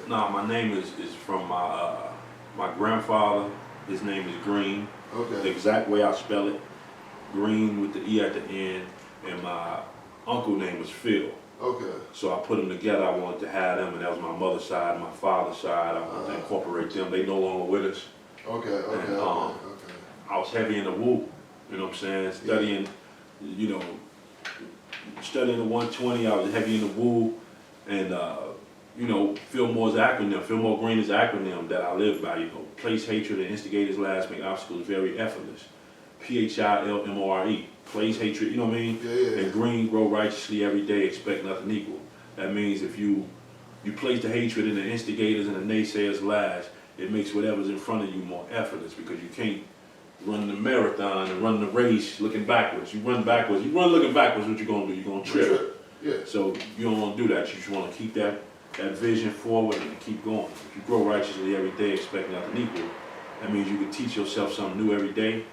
No, my name is from my grandfather. His name is Greene. Okay. The exact way I spell it, Greene with the E at the end, and my uncle name was Phil. Okay. So I put them together. I wanted to have them, and that was my mother's side, my father's side. I wanted to incorporate them. They no longer with us. Okay. And, I was heavy in the woo. You know what I'm saying? Studying, studying the 120. I was heavy in the woo, and Philmoore's acronym. Philmoore Greene is an acronym that I live by. Place hatred and instigate his last, make obstacles very effortless. PHILMORE. Place hatred, you know what I mean? Yeah. And green, grow righteously every day, expect nothing equal. That means if you place the hatred and the instigators and the naysayers last, it makes whatever's in front of you more effortless, because you can't run the marathon and run the race looking backwards. You run looking backwards, what you gonna do? You're gonna trip. Yeah. So you don't wanna do that. You just wanna keep that vision forward and keep going. If you grow righteously every day, expect nothing equal, that means you can teach yourself something new every day.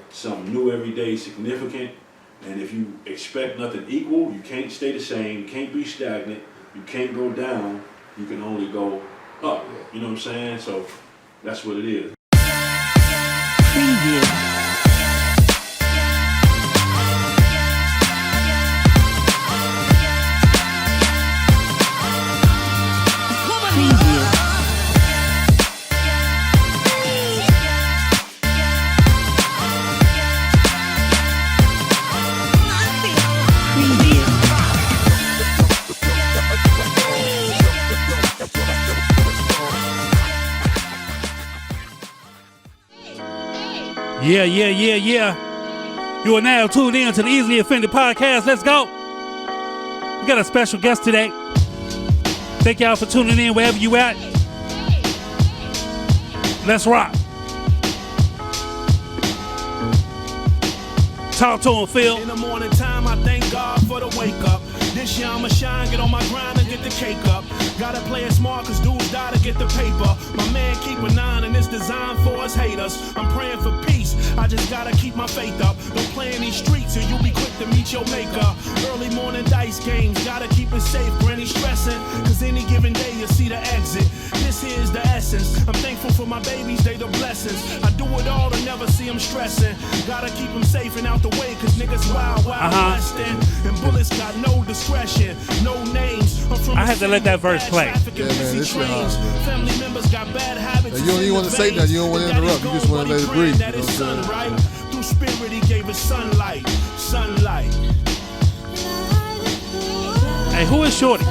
Something new every day, significant. And if you expect nothing equal, you can't stay the same, you can't be stagnant, you can't go down, you can only go up. You know what I'm saying? So that's what it is. Yeah. You are now tuned in to the Easily Offended Podcast. Let's go. We got a special guest today. Thank y'all for tuning in wherever you at. Let's rock. Talk to him, Phil. In the morning time, I thank God for the wake up. This year I'ma shine, get on my grind and get the cake up. Gotta play it smart, cause dudes die to get the paper. My man keep a 9 and it's designed for us haters. I'm praying for peace, I just gotta keep my faith up. Don't play in these streets or you'll be quick to meet your maker. Early morning dice games, gotta keep it safe. Granny stressing, cause any given day you'll see the exit. This here's the essence. I'm thankful for my babies, they the blessings. I do it all to never see them stressing. Gotta keep them safe and out the way, cause niggas wild westin'. And bullets got no discretion, no names. I had to let that verse play. Yeah, man, this shit hard. Family members got bad habits. You don't even want to say nothing. You don't want to interrupt. You just want to let it breathe. You know what I'm saying? Through spirit, he gave us sunlight. Hey, who is Shorty?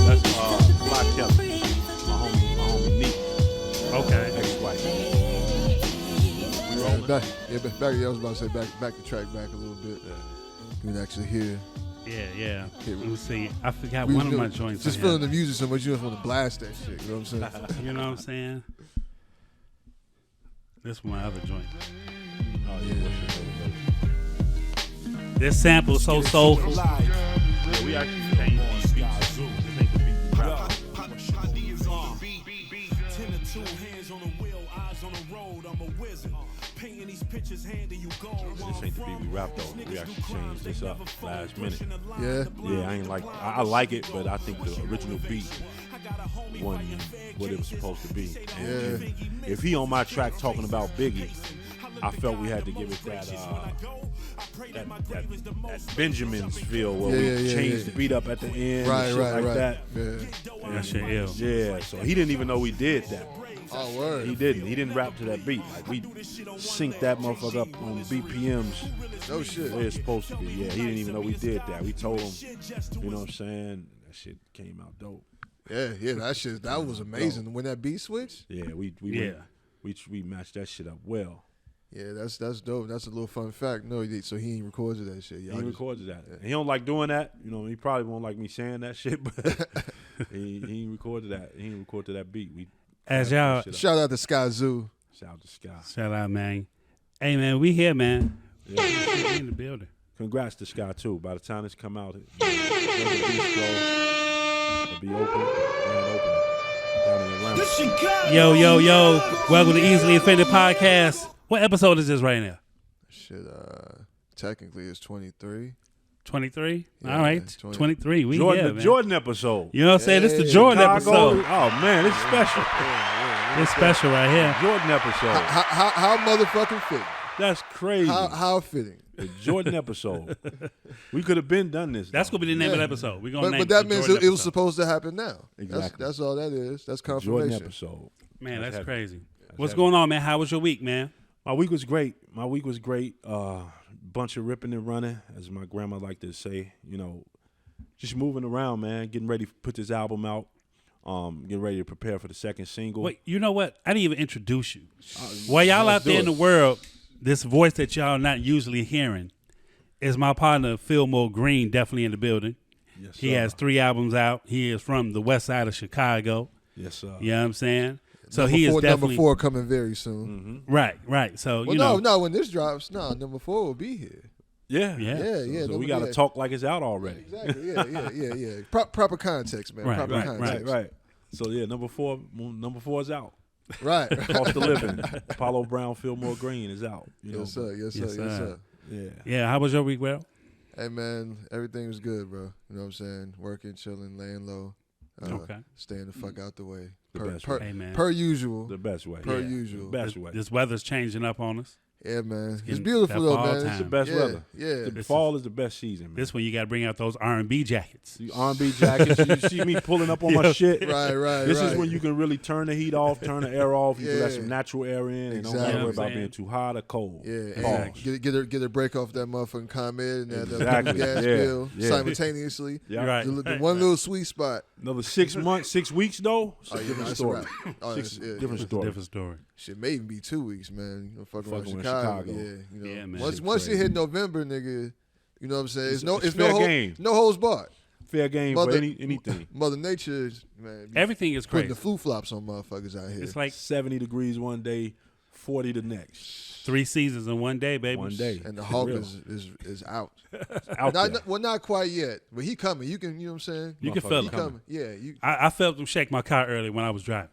That's Black Kelly, my homie Neat. Okay. Ex-wife. I was about to say back the track back a little bit. You can actually hear. Yeah. Let me see. I forgot one of my joints. Just feeling the music so much, you just want to blast that shit. You know what I'm saying? You know what I'm saying? This is my other joint. Oh yeah. This sample is so soulful. Yeah, we actually changed these beats. This ain't the beat we rap. This ain't the beat we rap though. We actually changed this up last minute. Yeah. I like it, but I think the original beat wasn't what it was supposed to be. And if he on my track talking about Biggie, I felt we had to give it that Benjamin's feel where we changed the beat up at the end, right. that. Yeah. That shit ill. Yeah, so he didn't even know we did that. Oh, word. He didn't rap to that beat. Like, we synced that motherfucker up on BPMs. No shit. Where it's supposed to be. Yeah, he didn't even know we did that. We told him, you know what I'm saying? That shit came out dope. Yeah, that was amazing. Dope. When that beat switched? Yeah, we matched that shit up well. Yeah, that's dope. That's a little fun fact. No, so he ain't recorded that shit. He recorded that. Yeah. He don't like doing that. You know, he probably won't like me saying that shit, but he recorded that. He recorded that beat. As y'all, shout out to Sky Zoo. Shout out to Sky. Shout out, man. Hey, man, we here, man. Yeah, we in the building. Congrats to Sky too. By the time this come out, it'll be open. Yo. Welcome to Easily Offended Podcast. What episode is this right now? Shit, technically it's 23. 23? Yeah, All right, 23. We Jordan, here, the man. Jordan episode. You know what I'm saying? This is the Hey, Jordan Chicago. episode. Oh man, it's special. It's special right here. Jordan episode. How motherfucking fitting? That's crazy. How fitting? The Jordan episode. We could have been done this. That's though. going to be the name of the episode. We're going to name But that it means Jordan it was episode. supposed to happen now. Exactly. That's all that is. That's Jordan confirmation. episode. Man, that's heavy. crazy. What's heavy. going on, man? How was your week, man? My week was great. Bunch of ripping and running, as my grandma liked to say. You know, just moving around, man. Getting ready to put this album out. Getting ready to prepare for the second single. Wait, you know what? I didn't even introduce you. While y'all let's out there do in the it. world, this voice that y'all not usually hearing is my partner, Philmoore Greene, definitely in the building. Yes, He sir. has 3 albums out. He is from the west side of Chicago. Yes, sir. You know what I'm saying? So Number he is four, definitely number 4 coming very soon. right. So Well, you know, no, when this drops, number 4 will be here. Yeah. Yeah. So we got to talk like it's out already. Exactly. Yeah. Proper context, man. Right, Proper right, context. Right. So yeah, number four is out. Right. Cost of living. Apollo Brown, Philmoore Greene is out. You know, Yes, sir. Yes, sir. Yes, Yes, sir. sir. Yeah. yeah. How was your week, Will? Hey, man, everything was good, bro. You know what I'm saying? Working, chilling, laying low. Okay. Staying the fuck out the way. The best way. Hey, man. Per usual. The best way. Per Yeah. usual. The best way. This weather's changing up on us. Yeah, man. It's getting beautiful, that though, fall man. time. It's The best weather. Yeah. The fall is the best season, man. This one you got to bring out those R&B jackets. The R&B jackets. You see me pulling up on my shit. Right. This is when you can really turn the heat off, turn the air off. You can let Yeah. some natural air in, and don't Exactly. have to You know worry what about I'm being too hot or cold. Yeah, Pause. and get a break off that motherfucking comment and that Exactly. gas Yeah. bill Yeah. simultaneously. Yeah. Right. The one little sweet spot. Another 6 months, 6 weeks though. It's a yeah, different that's story. right. Oh, Six- that's- yeah, different yeah. story. Different story. Shit, may even be 2 weeks, man. You know, fucking around Fucking with Chicago. Chicago. Yeah, you know. Yeah, man. Once you Crazy. hit November, nigga, you know what I'm saying? It's fair game. No holds barred. Fair game Mother- for anything. Mother Nature is, man, be Everything is putting crazy. the flu flops on motherfuckers out here. It's like 70 degrees one day, 40 the next. 3 seasons in one day, baby. One day. and the Hulk Real. is out. Out there. Not quite yet, but he coming. You can, you know what I'm saying? You can Motherfucker feel He it. coming. Yeah, you. I felt him shake my car early when I was driving.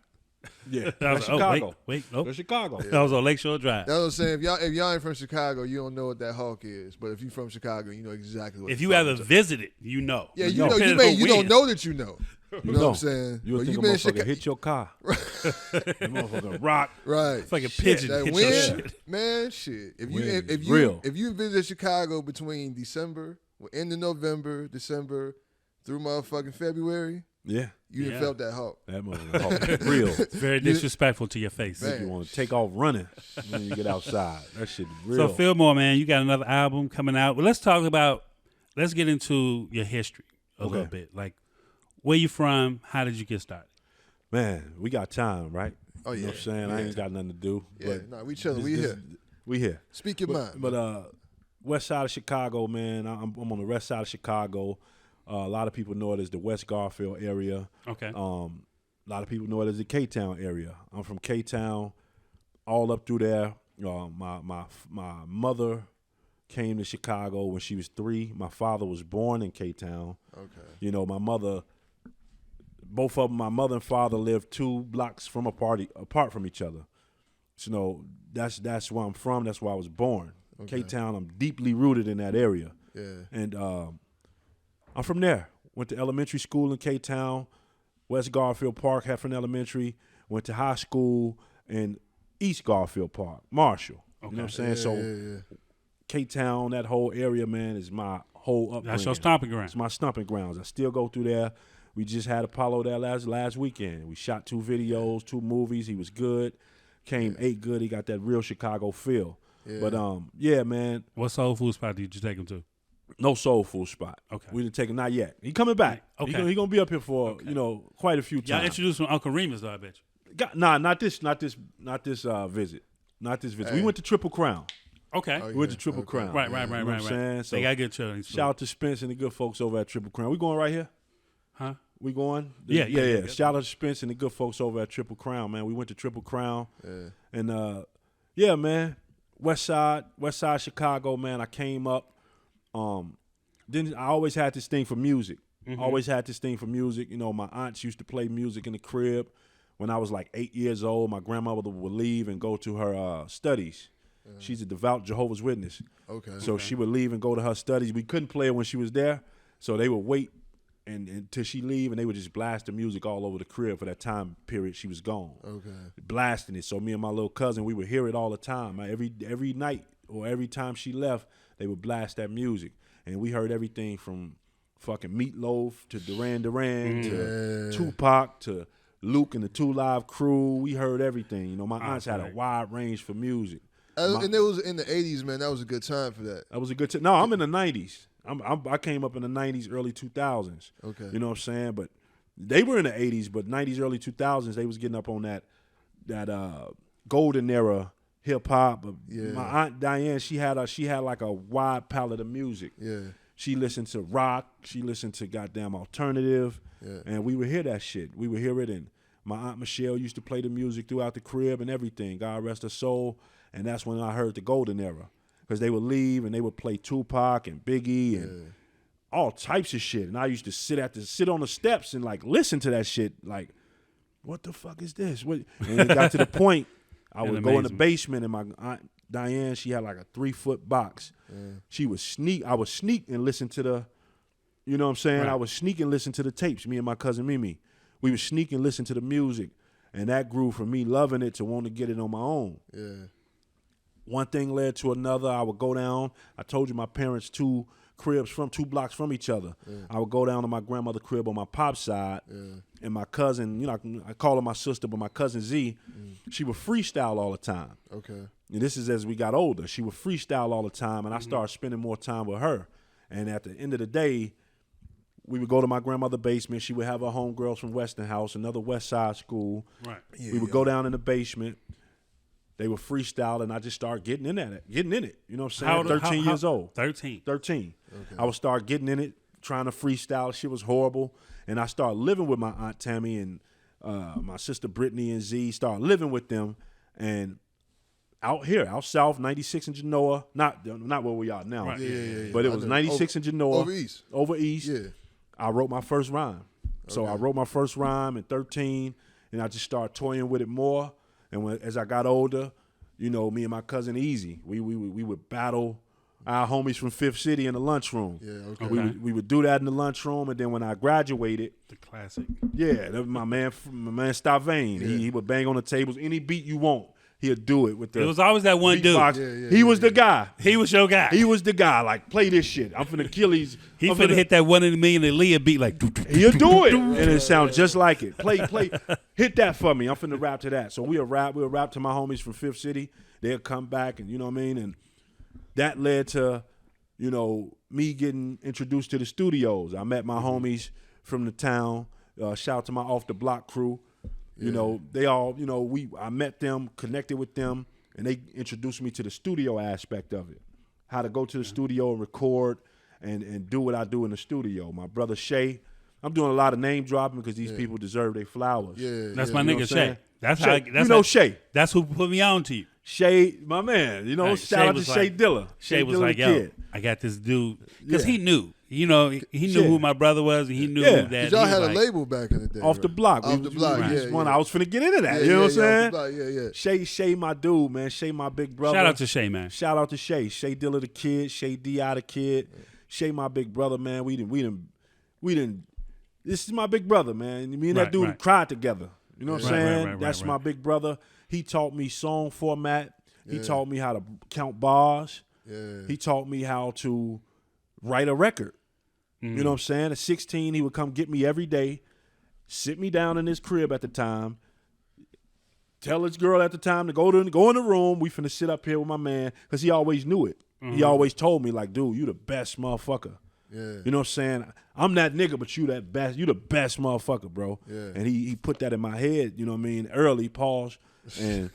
Yeah. I was That's like, Chicago. wait, That's nope. Chicago. I was on Lakeshore Drive. That's what I'm saying. If y'all ain't from Chicago, you don't know what that Hulk is. But if you from Chicago, you know exactly what. If the you fuck ever I'm talking- visited, you know. yeah, you know. You Depending may on you don't when. know that you know. You know what I'm saying? You'll But think you a been in motherfucker Chicago, hit your car. That motherfucker rock. right? Fucking pigeon That hit wind, your shit. man, shit. If you Wind if is you real. if you visit Chicago between December, end of November, December through motherfucking February, Yeah. you done Yeah. felt that Hulk. That motherfucker real. It's very disrespectful to your face. Man. You want to take off running when you get outside. That shit is So real. Philmoore, man, you got another album coming out. Well, let's get into your history a Okay. little bit. Like, where you from? How did you get started? Man, we got time, right? Oh, You know yeah. what I'm saying? I ain't got nothing to do. Yeah, but nah, we chilling. We this- here. We here. Speak your mind. But west side of Chicago, man. I'm on the west side of Chicago. A lot of people know it as the West Garfield area. Okay. A lot of people know it as the K-Town area. I'm from K-Town, all up through there. My mother came to Chicago when she was 3. My father was born in K-Town. Okay. You know, my mother and father lived 2 blocks apart from each other. So, you know, that's where I'm from. That's where I was born. Okay. K-Town, I'm deeply rooted in that area. Yeah. And I'm from there. Went to elementary school in K-Town, West Garfield Park, Heffern Elementary. Went to high school in East Garfield Park, Marshall. You know what I'm saying? Yeah. K-Town, that whole area, man, is my whole upbringing. That's your stomping ground. It's my stomping grounds. I still go through there. We just had Apollo there last weekend. We shot 2 videos, 2 movies. He was good. Ate good. He got that real Chicago feel. Yeah. But yeah, man, What soul food spot did you take him to? no soul food spot. Okay. We didn't take him, not yet. He coming back. Okay. He gonna be up here for quite a few Y'all times. introduced him to Uncle Remus, though, I bet you. Not this visit. Not this visit. We went to Triple Crown. Okay. We went to Triple Crown. Right. You know what I'm saying? So They got good children. shout out to Spence and the good folks over at Triple Crown. We going right here? Huh? We going? Yeah. Shout out to Spence and the good folks over at Triple Crown, man. We went to Triple Crown. Yeah. And yeah, man. West Side Chicago, man. I came up. Then I always had this thing for music. Always had this thing for music. You know, my aunts used to play music in the crib. When I was like 8 years old, my grandmother would leave and go to her studies. She's a devout Jehovah's Witness. Okay. So she would leave and go to her studies. We couldn't play her when she was there, so they would wait until she leave, and they would just blast the music all over the crib for that time period she was gone. Okay. Blasting it. So me and my little cousin, we would hear it all the time. Every night or every time she left, they would blast that music. And we heard everything from fucking Meatloaf to Duran Duran to Tupac to Luke and the 2 Live Crew. We heard everything. You know, my aunts had a wide range for music. And it was in the 80s, man. That was a good time for that. That was a good time. No, I'm in the 90s. I came up in the 90s, early 2000s. Okay. You know what I'm saying? But they were in the 80s, but 90s, early 2000s, they was getting up on that golden era hip hop. Yeah. My aunt Diane, she had like a wide palette of music. Yeah. She listened to rock. She listened to goddamn alternative. Yeah. And we would hear that shit. We would hear it. And my Aunt Michelle used to play the music throughout the crib and everything. God rest her soul. And that's when I heard the golden era. Because they would leave and they would play Tupac and Biggie and all types of shit. And I used to sit on the steps and like listen to that shit. Like, what the fuck is this? And it got to the point I would go in the basement and my Aunt Diane, she had like a 3-foot box. I would sneak and listen to the, you know what I'm saying? Right. I would sneak and listen to the tapes, me and my cousin Mimi. We would sneak and listen to the music. And that grew from me loving it to wanting to get it on my own. Yeah. One thing led to another. I would go down. I told you my parents 2 blocks from each other. Yeah. I would go down to my grandmother's crib on my pop's side. Yeah. And my cousin, you know, I call her my sister, but my cousin Z, she would freestyle all the time. Okay. And this is as we got older. She would freestyle all the time, and I started spending more time with her. And at the end of the day, we would go to my grandmother's basement. She would have her homegirls from Westinghouse, another Westside school. Right. Yeah, we would go down in the basement. They would freestyle, and I just started getting in it. You know what I'm saying? 13 years old. 13. Okay. I would start getting in it, trying to freestyle. Shit was horrible. And I started living with my Aunt Tammy and my sister Brittany and Z. Started living with them. And out south, 96 in Genoa. Not where we are now. Right. Yeah. But it was 96 in Genoa. Over east. Yeah. I wrote my first rhyme. So I wrote my first rhyme at 13, and I just started toying with it more. And as I got older, you know, me and my cousin Easy, we would battle our homies from Fifth City in the lunchroom. Yeah, okay. We would do that in the lunchroom, and then when I graduated, the classic. Yeah, that was my man Stavane. Yeah. He would bang on the tables, any beat you want. He'll do it with the. It was always that one dude. He was the guy. He was your guy. He was the guy. Like, play this shit. I'm finna kill these. He finna hit that 1 in a million Aaliyah beat like. He'll do it, and it sounds just like it. Play. Hit that for me. I'm finna rap to that. So we'll rap to my homies from Fifth City. They'll come back, and you know what I mean. And that led to, you know, me getting introduced to the studios. I met my homies from the town. Shout out to my Off the Block crew. You know, they all, you know, I met them, connected with them, and they introduced me to the studio aspect of it. How to go to the studio and record and do what I do in the studio. My brother Shay, I'm doing a lot of name dropping because these people deserve their flowers. Yeah, that's my nigga Shay. That's Shay. Shay. That's who put me on to you. Shay, my man. You know, shout out to Shay Dilla. Shay was like, yo, I got this dude. Because he knew. You know, he knew who my brother was, and he knew that. Y'all had a label back in the day. Off the Block. Off the Block, I was finna get into that. You know what I'm saying? Shay, my dude, man. Shay, my big brother. Shout out to Shay, man. Shout out to Shay. Shay Dilla the kid. Shay D.I. the kid. Shay, my big brother, man. We didn't. This is my big brother, man. Me and that dude cried together. You know what I'm saying? That's my big brother. He taught me song format. He taught me how to count bars. He taught me how to write a record. You know what I'm saying? At 16, he would come get me every day, sit me down in his crib at the time, tell his girl at the time to go in the room. We finna sit up here with my man because he always knew it. He always told me, like, dude, you the best motherfucker. Yeah. You know what I'm saying? I'm that nigga, but you the best motherfucker, bro. Yeah. And he put that in my head, you know what I mean, early, pause. And,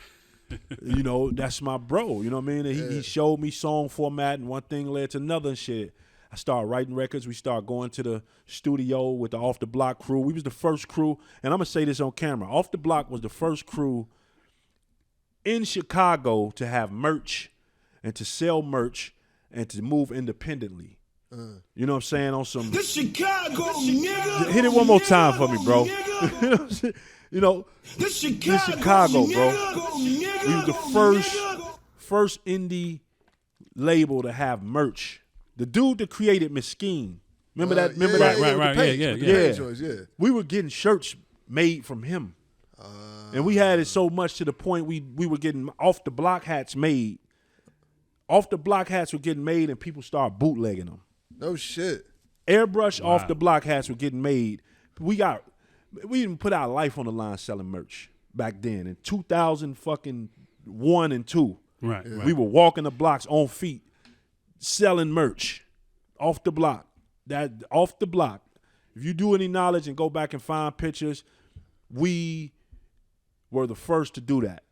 you know, that's my bro, you know what I mean? And he showed me song format, and one thing led to another and shit. I started writing records. We started going to the studio with the Off the Block crew. We was the first crew, and I'm going to say this on camera. Off the Block was the first crew in Chicago to have merch and to sell merch and to move independently. You know what I'm saying? On some... The Chicago, nigga! Hit it one more time for me, bro. You know, the Chicago, bro. We was the first indie label to have merch. The dude that created Mesquite. Remember that? Remember that? Right. Yeah. We were getting shirts made from him. And we had it so much to the point we were getting off the block hats made. Off the block hats were getting made and people started bootlegging them. No shit. Airbrush off the block hats were getting made. We even put our life on the line selling merch back then in 2001 and 2. Right. We were walking the blocks on feet selling merch off the block. Off the block. If you do any knowledge and go back and find pictures, we were the first to do that.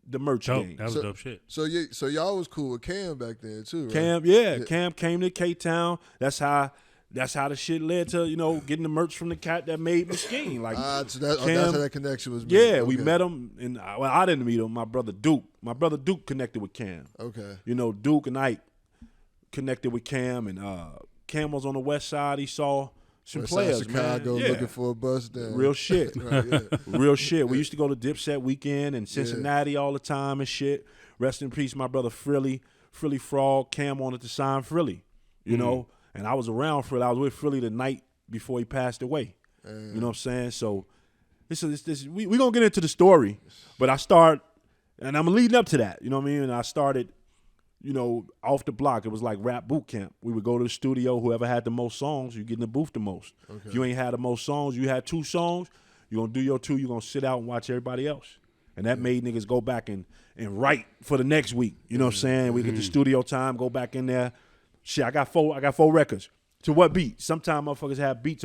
The merch game. That was dope shit. So y'all was cool with Cam back then too, right? Cam came to K-Town. That's how the shit led to, getting the merch from the cat that made Mesquite. Like, so that's how that connection was made. Yeah, okay. we met him, and I didn't meet him. My brother Duke. My brother Duke connected with Cam. Okay. Duke and Ike connected with Cam, and Cam was on the west side. He saw some Westside players, Chicago, man. Yeah. looking for a bus down. Real shit. Right, yeah. Real shit. We used to go to Dipset weekend in Cincinnati all the time and shit. Rest in peace, my brother Frilly Frog. Cam wanted to sign Frilly, you know, and I was around Frilly. I was with Frilly the night before he passed away. You know what I'm saying? So we gonna get into the story, but I start, and I'm leading up to that. You know what I mean? And I started, off the block. It was like rap boot camp. We would go to the studio. Whoever had the most songs, you get in the booth the most. Okay. If you ain't had the most songs, you had 2 songs, you're going to do your 2, you're going to sit out and watch everybody else. And that made niggas go back and write for the next week. You know what I'm saying? We get the studio time, go back in there. Shit, I got 4 records. To what beat? Sometimes motherfuckers have beats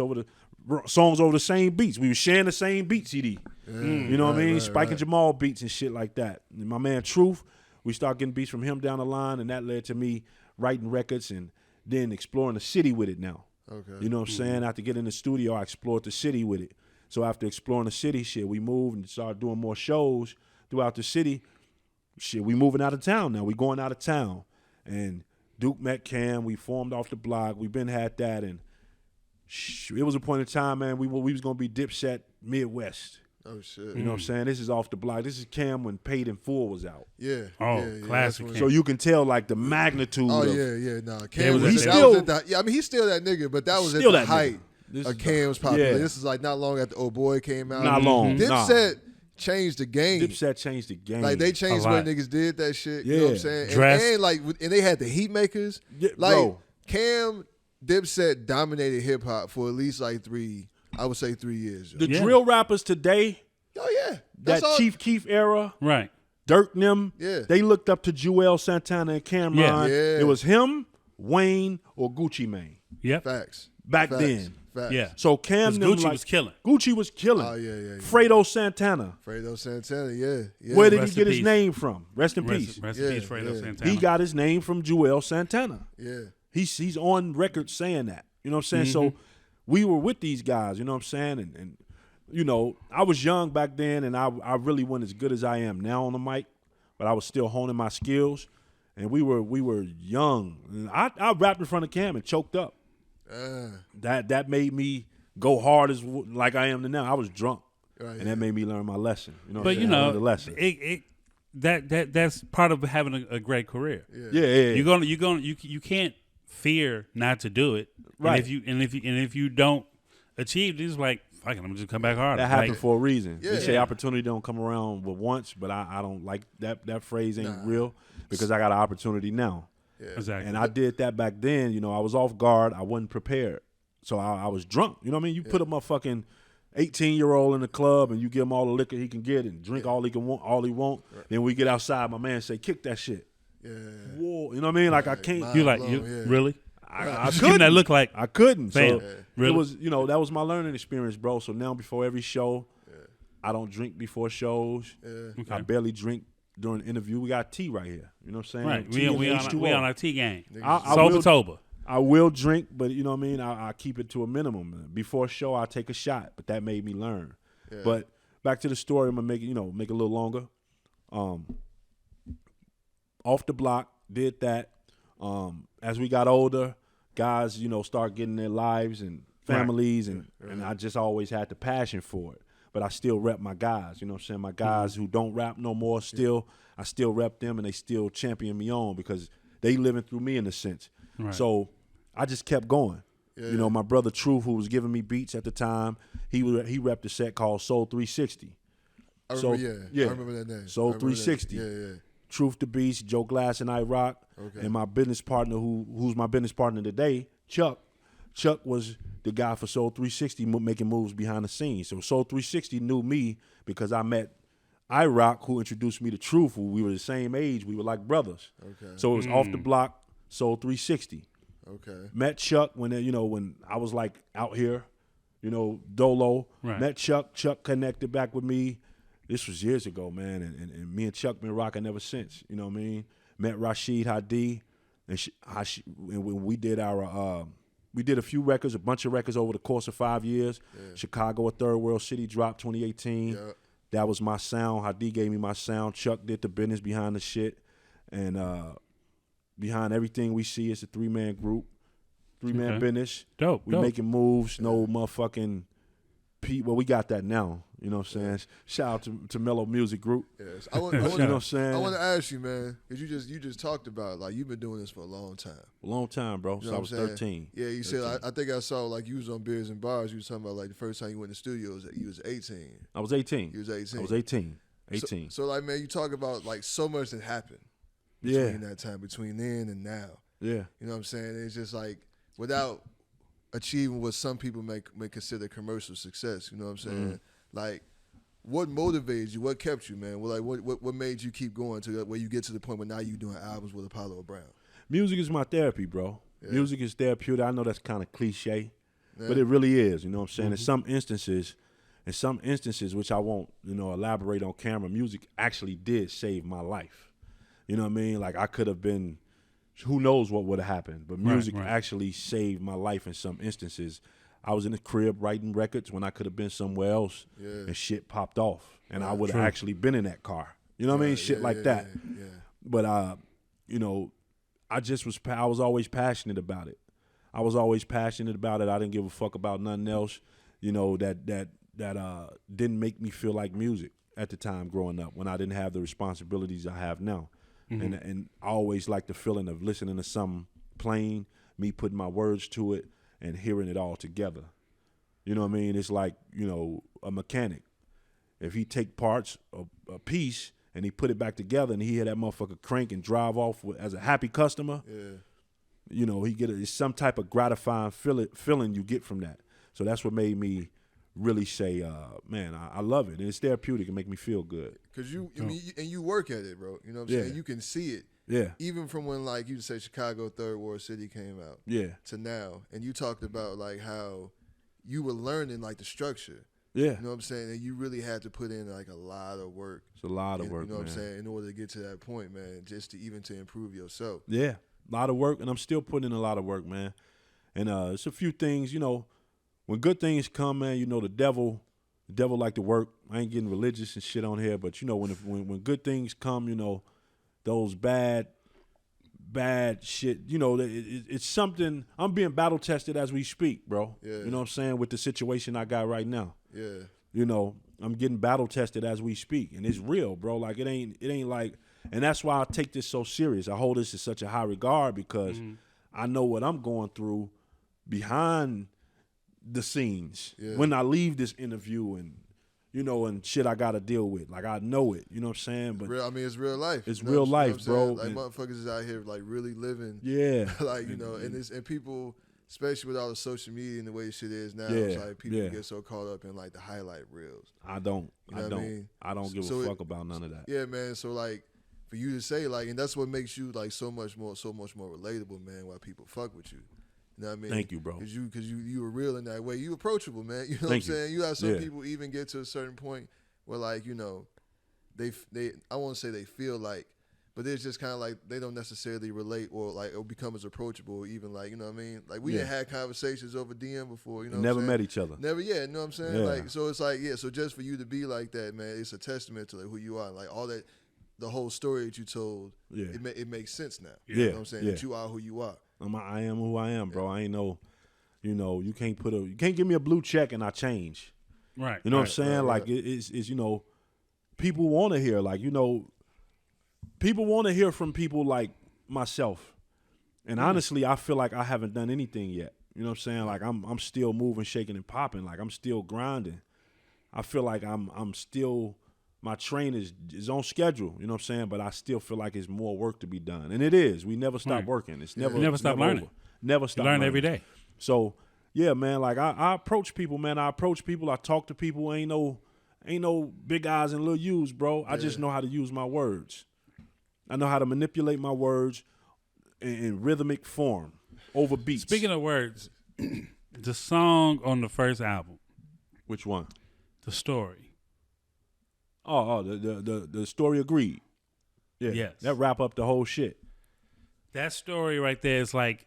songs over the same beats. We were sharing the same beat CD. You know what I mean? Spike and Jamal beats and shit like that. And my man Truth, we start getting beats from him down the line, and that led to me writing records and then exploring the city with it now. Okay. You know what I'm saying? After getting in the studio, I explored the city with it. So after exploring the city, shit, we moved and started doing more shows throughout the city. Shit, we moving out of town now. We going out of town. And Duke met Cam. We formed off the block. We been had that. And it was a point in time, man, we was going to be Dipset Midwest. Oh, shit. You know what I'm saying? This is off the block. This is Cam when Paid in Full was out. Yeah. Oh, yeah, classic. So you can tell, like, the magnitude Oh, of... yeah. Nah, Cam he's still that nigga, but that was at Still the that height of Cam's popularity. Yeah. This is like not long after Oh Boy came out. Not long. Dipset changed the game. Dipset changed the game. Like, they changed the way niggas did that shit. You know what I'm saying? And they had the heat makers. Yeah, like, bro. Cam, Dipset dominated hip-hop for at least like 3 years. The drill rappers today... Oh, yeah. That Chief Keef era, right? Dirk and them, Yeah. they looked up to Jewel Santana and Cameron. Yeah. Yeah. It was him, Wayne, or Gucci Mane Yep. Facts. back Facts. then. Facts. Yeah. So Cam, them, Gucci like, was killing. Gucci was killing. Oh, yeah. Fredo Santana. Fredo Santana, yeah. Where did Rest he get in his peace. name from? Rest in peace. Rest in peace, Fredo yeah. Santana. He got his name from Jewel Santana. Yeah. He's on record saying that. You know what I'm saying? So we were with these guys, you know what I'm saying? And I was young back then, and I really wasn't as good as I am now on the mic, but I was still honing my skills. And we were young. And I rapped in front of Cam and choked up. That made me go hard as like I am now. I was drunk, and that made me learn my lesson. You know, But I learned the lesson. That's part of having a great career. Yeah. You can't fear not to do it. Right. And if you don't achieve, it's like, fuck it, I'm just come back harder. That happened Like, for a reason. Yeah. They say opportunity don't come around but once, but I don't like that phrase ain't real because I got an opportunity now. Exactly. And I did that back then. I was off guard. I wasn't prepared. So I was drunk. You know what I mean? You put a motherfucking 18-year-old in the club and you give him all the liquor he can get and drink all he want. Right. Then we get outside, my man say, kick that shit. Yeah. Whoa. You know what I mean? Like I can't. You like, really? I couldn't. That look like I couldn't. Fam. So Really? it was, that was my learning experience, bro. So now before every show, I don't drink before shows. Okay. I barely drink during the interview. We got tea right here. You know what I'm saying? Right. Tea We and on H2O. our tea game. I Sober. I will drink, but you know what I mean? I keep it to a minimum. Before show, I take a shot, but that made me learn. Yeah. But back to the story, I'm gonna make it, make it a little longer. Off the block, did that. As we got older, guys, start getting their lives and families, and I just always had the passion for it. but I still rep my guys. You know what I'm saying? My guys who don't rap no more, still I still rep them, and they still champion me on because they living through me in a sense. Right. So I just kept going. Yeah. You know, my brother Truth, who was giving me beats at the time, he repped a set called Soul 360. I remember that name. Soul 360. Yeah. Truth the Beast, Joe Glass and I Rock, and my business partner, who's my business partner today, Chuck. Chuck was the guy for Soul 360 making moves behind the scenes. So Soul 360 knew me because I met I Rock, who introduced me to Truth. We were the same age. We were like brothers. Okay. So it was off the block, Soul 360. Okay. Met Chuck when I was like out here, dolo. Right. Met Chuck. Chuck connected back with me. This was years ago, man, and me and Chuck been rocking ever since. You know what I mean? Met Rashid Hadi, and when we did we did a bunch of records over the course of 5 years. Yeah. Chicago, a third world city, dropped 2018. Yeah. That was my sound. Hadi gave me my sound. Chuck did the business behind the shit, and behind everything we see, it's a three-man group, three-man business. Dope. We making moves. No motherfucking. Well, we got that now. You know what I'm saying? Shout out to Mellow Music Group. Yes. You know what I'm saying? I want to ask you, man, because you just talked about like you've been doing this for a long time. A long time, bro. So I was 13. Yeah, you said I think I saw like you was on Beers and Bars. You was talking about like the first time you went to the studio you was 18. I was 18. You was 18. I was 18. 18. So like, man, you talk about like so much that happened between that time, between then and now. Yeah. You know what I'm saying? It's just like without achieving what some people may consider commercial success. You know what I'm saying? Like, what motivated you? What kept you, man? Well, like, what made you keep going to where you get to the point where now you doing albums with Apollo Brown? Music is my therapy, bro. Yeah. Music is therapeutic. I know that's kind of cliche, but it really is. You know what I'm saying? In some instances, which I won't, elaborate on camera, music actually did save my life. You know what I mean? Like I could have been. Who knows what would have happened? But music actually saved my life in some instances. I was in the crib writing records when I could have been somewhere else, and shit popped off, and I would have actually been in that car. You know what I mean? Shit like that. Yeah. But I was always passionate about it. I didn't give a fuck about nothing else. That didn't make me feel like music at the time growing up when I didn't have the responsibilities I have now. Mm-hmm. And I always like the feeling of listening to something plain, me putting my words to it, and hearing it all together. You know what I mean? It's like, a mechanic. If he take parts of a piece and he put it back together and he hear that motherfucker crank and drive off as a happy customer, he it's some type of gratifying feeling you get from that. So that's what made me really say, man, I love it. And it's therapeutic and make me feel good. Because you work at it, bro. You know what I'm saying? You can see it. Yeah. Even from when, like, you say Chicago Third World City came out. Yeah. To now. And you talked about, like, how you were learning, like, the structure. Yeah. You know what I'm saying? And you really had to put in, like, a lot of work. It's a lot of work, you know what I'm saying? In order to get to that point, man, just to improve yourself. Yeah. A lot of work. And I'm still putting in a lot of work, man. And it's a few things, when good things come, man, the devil like to work. I ain't getting religious and shit on here, but when good things come, those bad shit, it's something. I'm being battle tested as we speak, bro. Yeah. You know what I'm saying, with the situation I got right now. Yeah. I'm getting battle tested as we speak, and it's real, bro. Like it ain't like, and that's why I take this so serious. I hold this in such a high regard because I know what I'm going through behind the scenes when I leave this interview and and shit I gotta deal with. Like I know it, you know what I'm saying? But it's real life. It's real life, bro. Like motherfuckers is out here like really living. Yeah. Like, and people, especially with all the social media and the way shit is now, it's like people get so caught up in like the highlight reels. I don't give a fuck about none of that. Yeah, man. So like for you to say like, and that's what makes you like so much more relatable, man, why people fuck with you. You know what I mean? Thank you, bro. Because you were real in that way. You approachable, man. You know what I'm saying? You have some people even get to a certain point where, like, they I won't say they feel like, but it's just kind of like they don't necessarily relate or become as approachable or even like, you know what I mean? Like we didn't had conversations over DM before, you know. Never met each other. Never, you know what I'm saying? Yeah. Like so it's like so just for you to be like that, man, it's a testament to like who you are, like all that. The whole story that you told, it makes sense now. You know what I'm saying? That you are who you are. I am who I am, bro. I ain't no, you can't give me a blue check and I change. Right. You know what I'm saying? Like it's you know, people want to hear, like, you know, people want to hear from people like myself. And honestly, I feel like I haven't done anything yet. You know what I'm saying? Like I'm still moving, shaking, and popping. Like I'm still grinding. I feel like I'm still, my train is on schedule. You know what I'm saying? But I still feel like it's more work to be done, and it is. We never stop working. It's never stop learning. Over. Never stop learning learning every day. So yeah, man. Like I approach people, man. I talk to people. Ain't no big eyes and little U's, bro. I just know how to use my words. I know how to manipulate my words in rhythmic form over beats. Speaking of words, the song on the first album. Which one? The Story. The Story Agreed. Yeah. Yes. That wrap up the whole shit. That story right there is like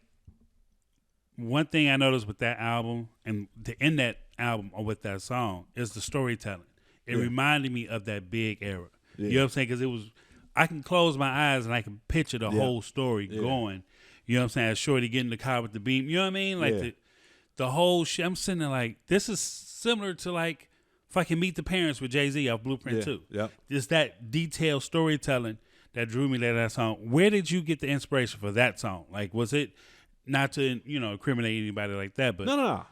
one thing I noticed with that album and to end that album or with that song is the storytelling. It reminded me of that big era. Yeah. You know what I'm saying? Because I can close my eyes and I can picture the whole story going. You know what I'm saying? Shorty getting in the car with the beam. You know what I mean? Like the whole shit. I'm sitting there like, this is similar to like if I Can Meet the Parents with Jay-Z off Blueprint 2. Yeah. Just that detailed storytelling that drew me to that song. Where did you get the inspiration for that song? Like, was it not to, you know, incriminate anybody like that, but No.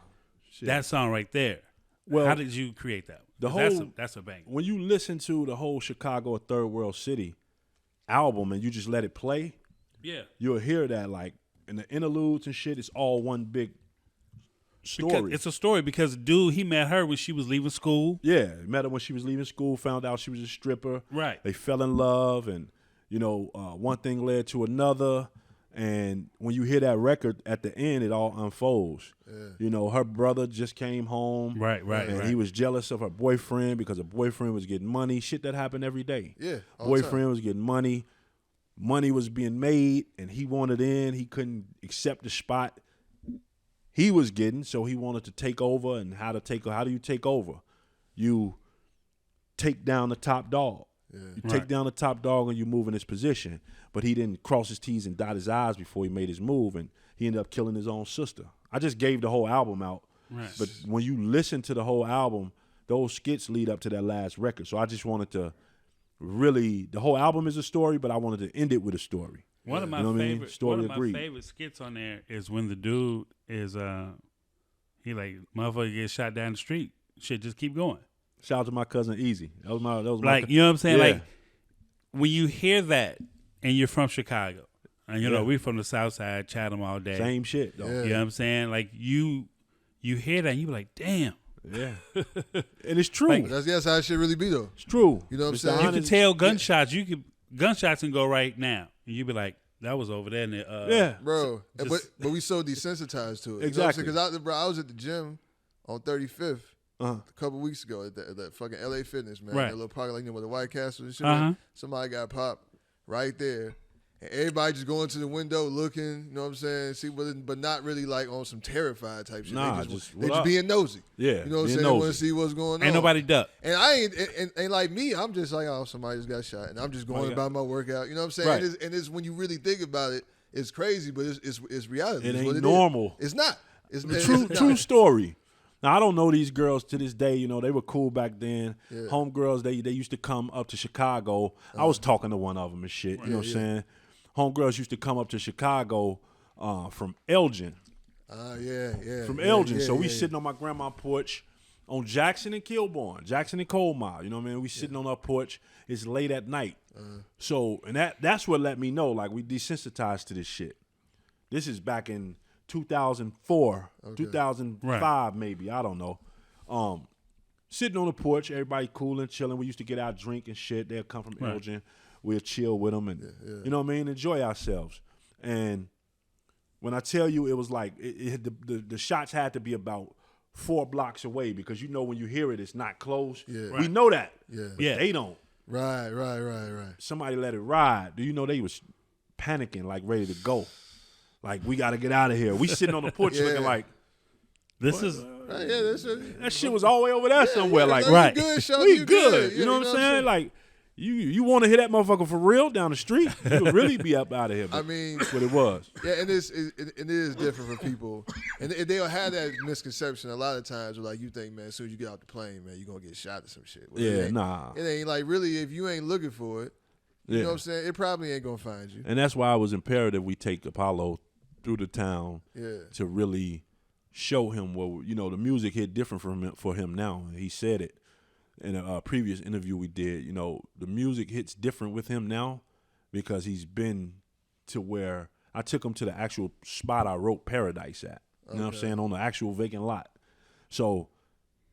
Shit. that song right there. Well, how did you create that? The whole that's a bang. When you listen to the whole Chicago, a Third World City album and you just let it play, you'll hear that like in the interludes and shit. It's all one big story. Because it's a story because dude, he met her when she was leaving school. Yeah, met her when she was leaving school. Found out she was a stripper. Right. They fell in love, and you know, one thing led to another. And when you hear that record at the end, it all unfolds. Yeah. You know, her brother just came home. Right. And he was jealous of her boyfriend because her boyfriend was getting money. Shit that happened every day. Yeah. Boyfriend was getting money. Money was being made, and he wanted in. He couldn't accept the spot he was getting, so he wanted to take over. And how do you take over? You take down the top dog. Yeah. You take down the top dog and you move in his position. But he didn't cross his T's and dot his I's before he made his move, and he ended up killing his own sister. I just gave the whole album out. Right. But when you listen to the whole album, those skits lead up to that last record. So I just wanted to really, the whole album is a story, but I wanted to end it with a story. One of my favorite skits on there is when the dude is he like motherfucker gets shot down the street. Shit, just keep going. Shout out to my cousin Easy. That was like you know what I'm saying? Yeah. Like when you hear that and you're from Chicago, and you know we from the Southside, Chatham all day. Same shit though. Yeah. You know what I'm saying? Like you hear that and you be like, damn. Yeah. And it's true. Like, that's how it should really be though. It's true. You know what I'm saying? You can tell gunshots. Gunshots can go right now, and you be like, "That was over there." And bro. But we so desensitized to it. Exactly. Because I was at the gym on 35th a couple weeks ago at that fucking LA Fitness, man. Right. That little park like where the White Castle and shit. Somebody got popped right there. And everybody just going to the window looking, you know what I'm saying? See, but not really like on some terrified type shit. Nah, they just being nosy. Yeah. You know what I'm saying? They want to see what's going on. Ain't nobody duck. And I ain't like me, I'm just like, oh, somebody just got shot. And I'm just going about my workout. You know what I'm saying? Right. And it's when you really think about it, it's crazy, but it's reality. It it's ain't what it normal. Is. It's not. It's true story. Now, I don't know these girls to this day. You know, they were cool back then. Yeah. Homegirls, they used to come up to Chicago. I was talking to one of them and shit. You know what I'm saying? Homegirls used to come up to Chicago from Elgin. From Elgin. So we sitting on my grandma's porch on Jackson and Kilbourne, Jackson and Coal Mile. You know what I mean? We sitting on our porch. It's late at night. So, and that's what let me know, like, we desensitized to this shit. This is back in 2004, 2005 maybe. I don't know. Sitting on the porch, everybody cool and chilling. We used to get out drink and shit. They'll come from Elgin. We'll chill with them and, you know what I mean, enjoy ourselves. And when I tell you it was like the shots had to be about 4 blocks away because you know when you hear it, it's not close. Yeah. We know that. Yeah. But they don't. Right. Somebody let it ride. Do you know they was panicking, like ready to go? Like, we got to get out of here. We sitting on the porch looking like, this is... that shit was all the way over there somewhere. Like, right. Good, we good. You know what I'm saying? Like, You want to hit that motherfucker for real down the street? You would really be up out of here. I mean, that's what it was. Yeah, and it is different for people, and they'll have that misconception a lot of times. Where, like, you think, man, as soon as you get off the plane, man, you're gonna get shot or some shit. Well, It ain't like really if you ain't looking for it. You know what I'm saying? It probably ain't gonna find you. And that's why it was imperative we take Apollo through the town to really show him what the music hit different for him now. He said it in a previous interview we did. The music hits different with him now because he's been to where I took him to the actual spot I wrote Paradise at. You know what I'm saying? On the actual vacant lot. So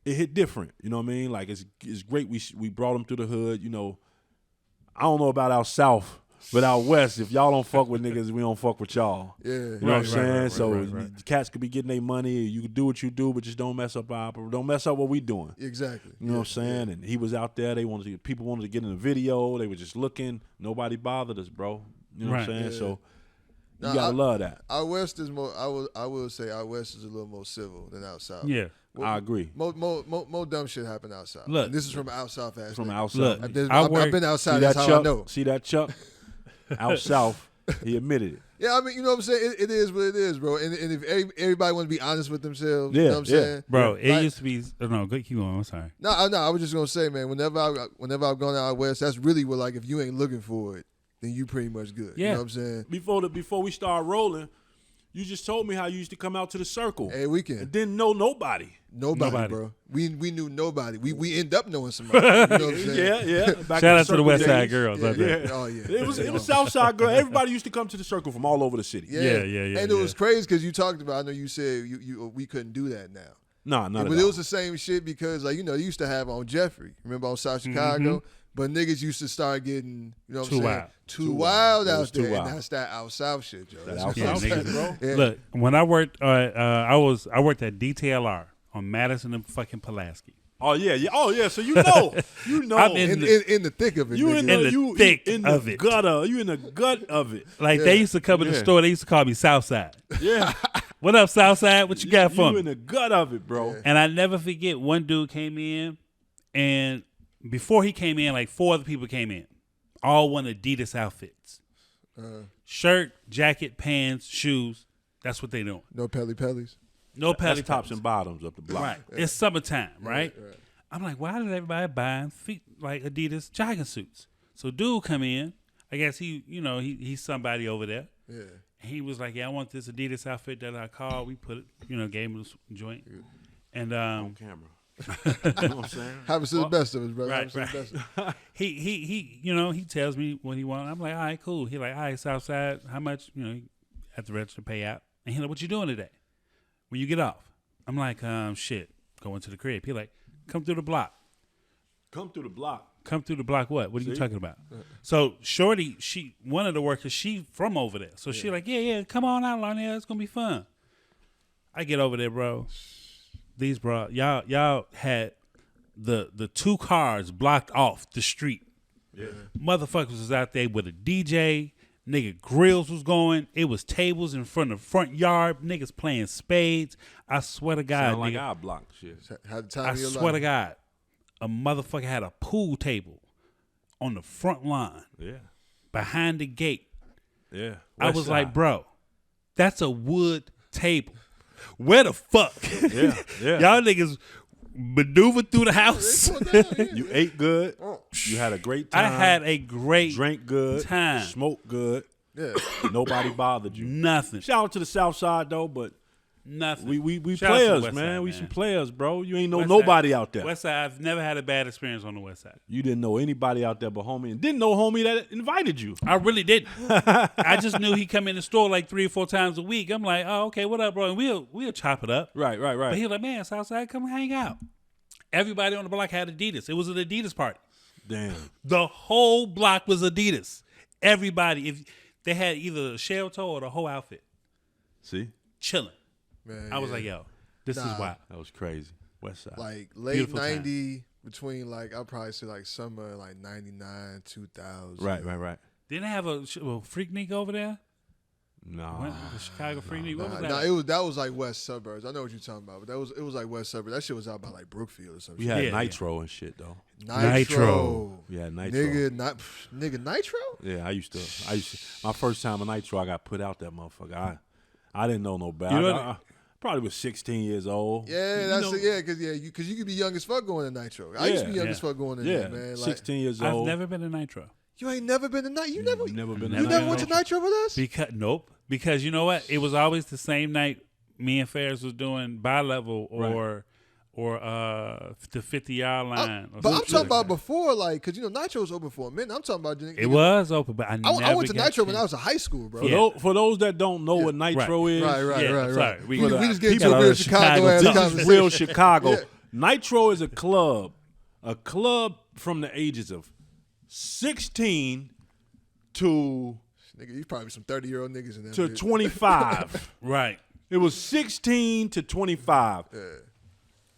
it hit different. You know what I mean? Like it's great we brought him to the hood. I don't know about out south, but out west, if y'all don't fuck with niggas, we don't fuck with y'all. Yeah. You know what I'm saying? So cats could be getting their money. You can do what you do, but just don't mess up don't mess up what we doing. Exactly. You know what I'm saying? And he was out there. People wanted to get in the video. They were just looking. Nobody bothered us, bro. You know what I'm saying? Yeah. So you gotta love that. Out west is more. I will say out west is a little more civil than out south. Yeah. I agree. More dumb shit happen outside. Look, and this is from out south. From outside. Look, I've been outside. That's how I know. See that Chuck? Out south, he admitted it. Yeah, I mean, you know what I'm saying? It is what it is, bro. And if everybody want to be honest with themselves, you know what I'm saying? Bro, it used to be no, go keep going. I'm sorry. No, I was just gonna say, man, whenever I've gone out west, that's really what, like, if you ain't looking for it, then you pretty much good. Yeah. You know what I'm saying? Before we start rolling, you just told me how you used to come out to the circle. Every weekend. And didn't know nobody. Nobody, bro. We knew nobody. We end up knowing somebody. You know what I'm saying? Yeah. Shout out to the Westside girls out there. Oh yeah. It was Southside girl. Everybody used to come to the circle from all over the city. Yeah. And it was crazy because you talked about. I know you said we couldn't do that now. Nah, not at But all. it was the same shit because, like, they used to have on Jeffrey. Remember on South Chicago? But niggas used to start getting, too wild out there. Wild. And that's that out south shit, Joe. That out Yeah, south niggas, shit, bro. Yeah. Look, when I worked, I worked at DTLR on Madison and fucking Pulaski. Oh yeah. Oh yeah. So you know. I'm in in the thick of it. You nigga. in the thick of it. Gutter. You in the gut of it. Like they used to come in the store. They used to call me Southside. Yeah. What up, Southside? What you got for You me? in the gut of it, bro. And I never forget one dude came in, and before he came in, like 4 other people came in, all one Adidas outfits, shirt, jacket, pants, shoes. That's what they doing. No pellies. No That's pelly tops and bottoms up the block. Right. It's summertime, right? I'm like, why did everybody buying like Adidas jogging suits? So dude come in. I guess he's somebody over there. Yeah. And he was like, yeah, I want this Adidas outfit that I called. We put it, gave him a joint. And On camera. You know what I'm saying? Happens to the best of us, brother. Right. Happens to the best of us. he tells me what he wants. I'm like, all right, cool. He like, all right, Southside, how much, at the register pay out. And he like, what you doing today? When you get off? I'm like, shit, going to the crib. He like, come through the block. Come through the block. Come through the block what? What are you talking about? So Shorty, one of the workers, she from over there. So she like, yeah, come on out, Larnell. It's going to be fun. I get over there, bro. These bro, y'all had the 2 cars blocked off the street. Yeah. Motherfuckers was out there with a DJ. Nigga, grills was going. It was tables in front of the front yard. Niggas playing spades. I swear to God, Sound like nigga. our block shit. Had the time I of your swear to life. God, a motherfucker had a pool table on the front line Yeah. behind the gate. Yeah. I was Westside. like, bro, that's a wood table. Where the fuck? Yeah. Y'all niggas maneuvered through the house. You ate good. You had a great time. I had a great drank good. time. Smoked good. Yeah. Nobody bothered you. Nothing. Shout out to the South Side though, but Nothing. we Shout out to the players, West man. Side, We man. some players, bro. You ain't know West nobody Side- out there. West Side, I've never had a bad experience on the West Side. You didn't know anybody out there but homie, and didn't know homie that invited you. I really didn't. I just knew he come in the store like 3 or 4 times a week. I'm like, oh, okay, what up, bro? And we'll chop it up. Right. But he was like, man, Southside, come hang out. Everybody on the block had Adidas. It was an Adidas party. Damn. The whole block was Adidas. Everybody, if they had either a shell toe or the whole outfit, See, chilling. Man, I was like, yo, this is wild. that was crazy. West Side. like late Beautiful time. 90, between like, I'll probably say like summer, like 99, 2000. Right. Didn't they have a Freaknik over there? No. What? The Chicago Free Nigga? What was that? Nah, that was like West Suburbs. I know what you're talking about, but it was like West Suburbs. That shit was out by like Brookfield or something. We had Nitro and shit though. Nitro. Yeah, Nitro. Nigga, Nitro? Yeah, I used to. My first time in Nitro, I got put out that motherfucker. I didn't know no better. I probably was 16 years old. Yeah, because you could be young as fuck going to Nitro. I used to be young as fuck going in there, man. Like, 16 years old. I've never been to Nitro. You ain't never been to Nitro? You never been. You never went to Nitro with us? Nope. Because you know what? It was always the same night me and Ferris was doing bi-level or the 50-yard line. But I'm talking about before, like, because, Nitro was open for a minute. I'm talking about... It was open, but I went to Nitro when I was in high school, bro. For those that don't know what Nitro is... Right. Sorry. We just get to a real Chicago ass conversation. Real Chicago. Nitro is a club from the ages of 16 to... Nigga, you probably some 30-year-old niggas in there. To 25. Right. It was 16 to 25. Yeah.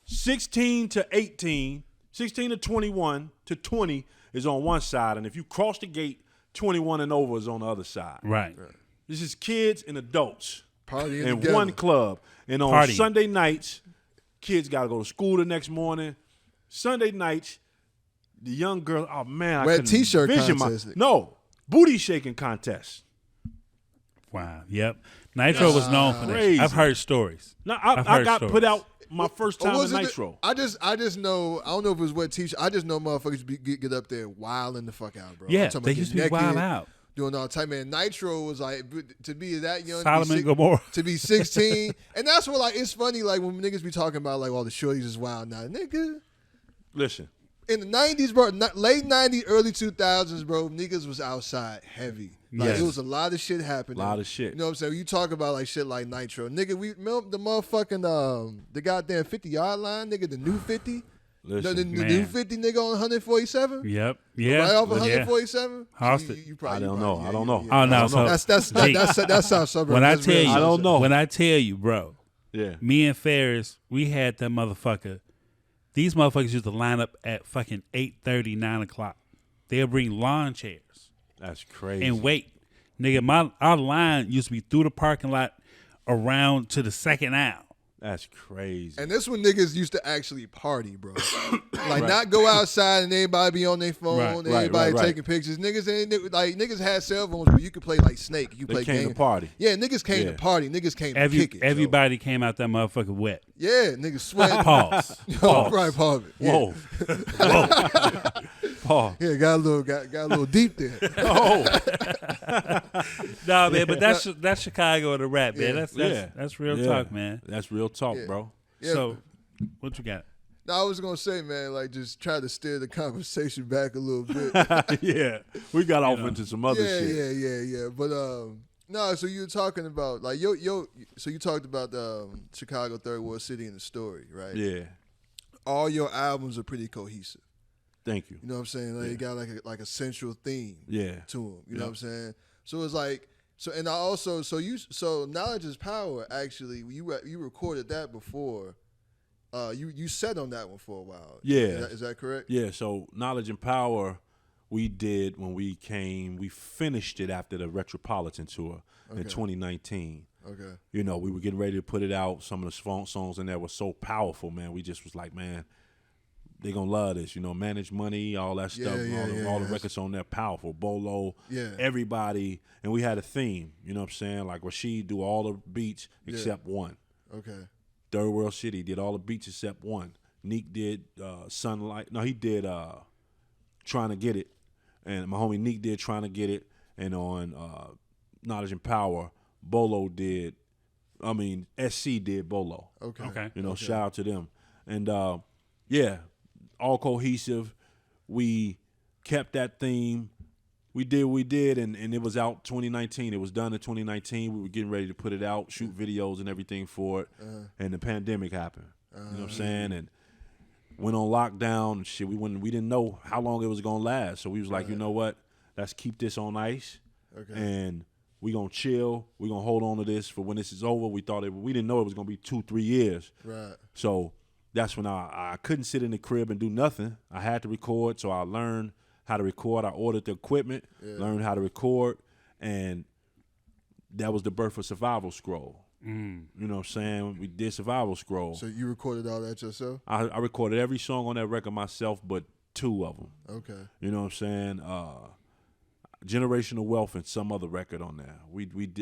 16 to 18, 16 to 21 to 20 is on one side, and if you cross the gate, 21 and over is on the other side. Right. This is kids and adults Partying in together. one club. And on Sunday nights, kids got to go to school the next morning. Sunday nights, the young girl, oh man, Wet I couldn't t-shirt vision contest. booty shaking contest. Wow. Yep. Nitro was known for that. Crazy. I've heard stories. Now I got put out my first time in Nitro. I just know. I don't know if it was wet t-shirt. I just know motherfuckers get up there wilding the fuck out, bro. Yeah, they used to be wild out. Doing all the time, man. Nitro was like to be that young, Solomon Gomorrah, to be 16, and that's what like it's funny. Like when niggas be talking about like all the shorties is wild now, nigga. Listen, in the 90s, bro, late 90s, early 2000s, bro, niggas was outside heavy. Like it was a lot of shit happening. A lot of shit. You know what I'm saying? You talk about like shit like Nitro, nigga. We the motherfucking the goddamn 50-yard line, nigga. The new 50. Listen, the new 50 nigga on 147. Yep. Yeah. Right off 147. Hosted. I don't know. I don't know. Oh no. So that's South Suburbs. When I tell you, I don't know. When I tell you, bro. Yeah. Me and Ferris, we had that motherfucker. These motherfuckers used to line up at fucking 8:30, 9 o'clock. They'll bring lawn chairs. That's crazy. And wait, nigga, our line used to be through the parking lot around to the second aisle. That's crazy. And this when niggas used to actually party, bro. Like not go outside and everybody be on their phone, everybody taking pictures. Niggas had cell phones where you could play like Snake. You play came to party. Yeah, niggas came to party. Niggas came to kick it. Everybody came out that motherfucker wet. Yeah, niggas sweating. Pause. Right, pause it. Yeah. Whoa. Pause. Yeah, got a little deep there. Oh. Nah, man, but that's Chicago and the rap, man. That's real talk, man. That's real talk, bro. Yeah. So, what you got? No, I was gonna say, man, like just try to steer the conversation back a little bit. Yeah, we got off into some other shit. Yeah. But no, so you were talking about like so you talked about Chicago, Third World City, and the story, right? Yeah. All your albums are pretty cohesive. Thank you. You know what I'm saying? Like you got like a central theme. Yeah. To them. You know what I'm saying? So it's like and I also so Knowledge is Power. Actually, you recorded that before. You sat on that one for a while. Yeah. Is that correct? Yeah, so Knowledge and Power we did when we finished it after the Retropolitan tour in 2019. Okay. You know, we were getting ready to put it out. Some of the songs in there were so powerful, man. We just was like, man, they gonna love this. You know, Manage Money, all that stuff, all the records on there, powerful. Bolo, everybody. And we had a theme, you know what I'm saying? Like Rashid do all the beats except one. Okay. Third World City did all the beats except one. Neek did Sunlight. No, he did Trying to Get It. And my homie Neek did Trying to Get It. And on Knowledge and Power, Bolo did, SC did Bolo. Okay. You know, shout out to them. And all cohesive. We kept that theme. We did what we did, and it was out 2019. It was done in 2019. We were getting ready to put it out, shoot videos and everything for it, and the pandemic happened. You know what I'm saying? And went on lockdown and shit. We didn't know how long it was gonna last, so we was like, you know what? Let's keep this on ice, and we gonna chill. We gonna hold on to this for when this is over. We didn't know it was gonna be 2-3 years. Right. So that's when I couldn't sit in the crib and do nothing. I had to record, so I learned how to record. I ordered the equipment, learned how to record, and that was the birth of Survival Scroll. Mm. You know what I'm saying? We did Survival Scroll. So you recorded all that yourself? I recorded every song on that record myself, but 2 of them. Okay. You know what I'm saying? Generational Wealth and some other record on there.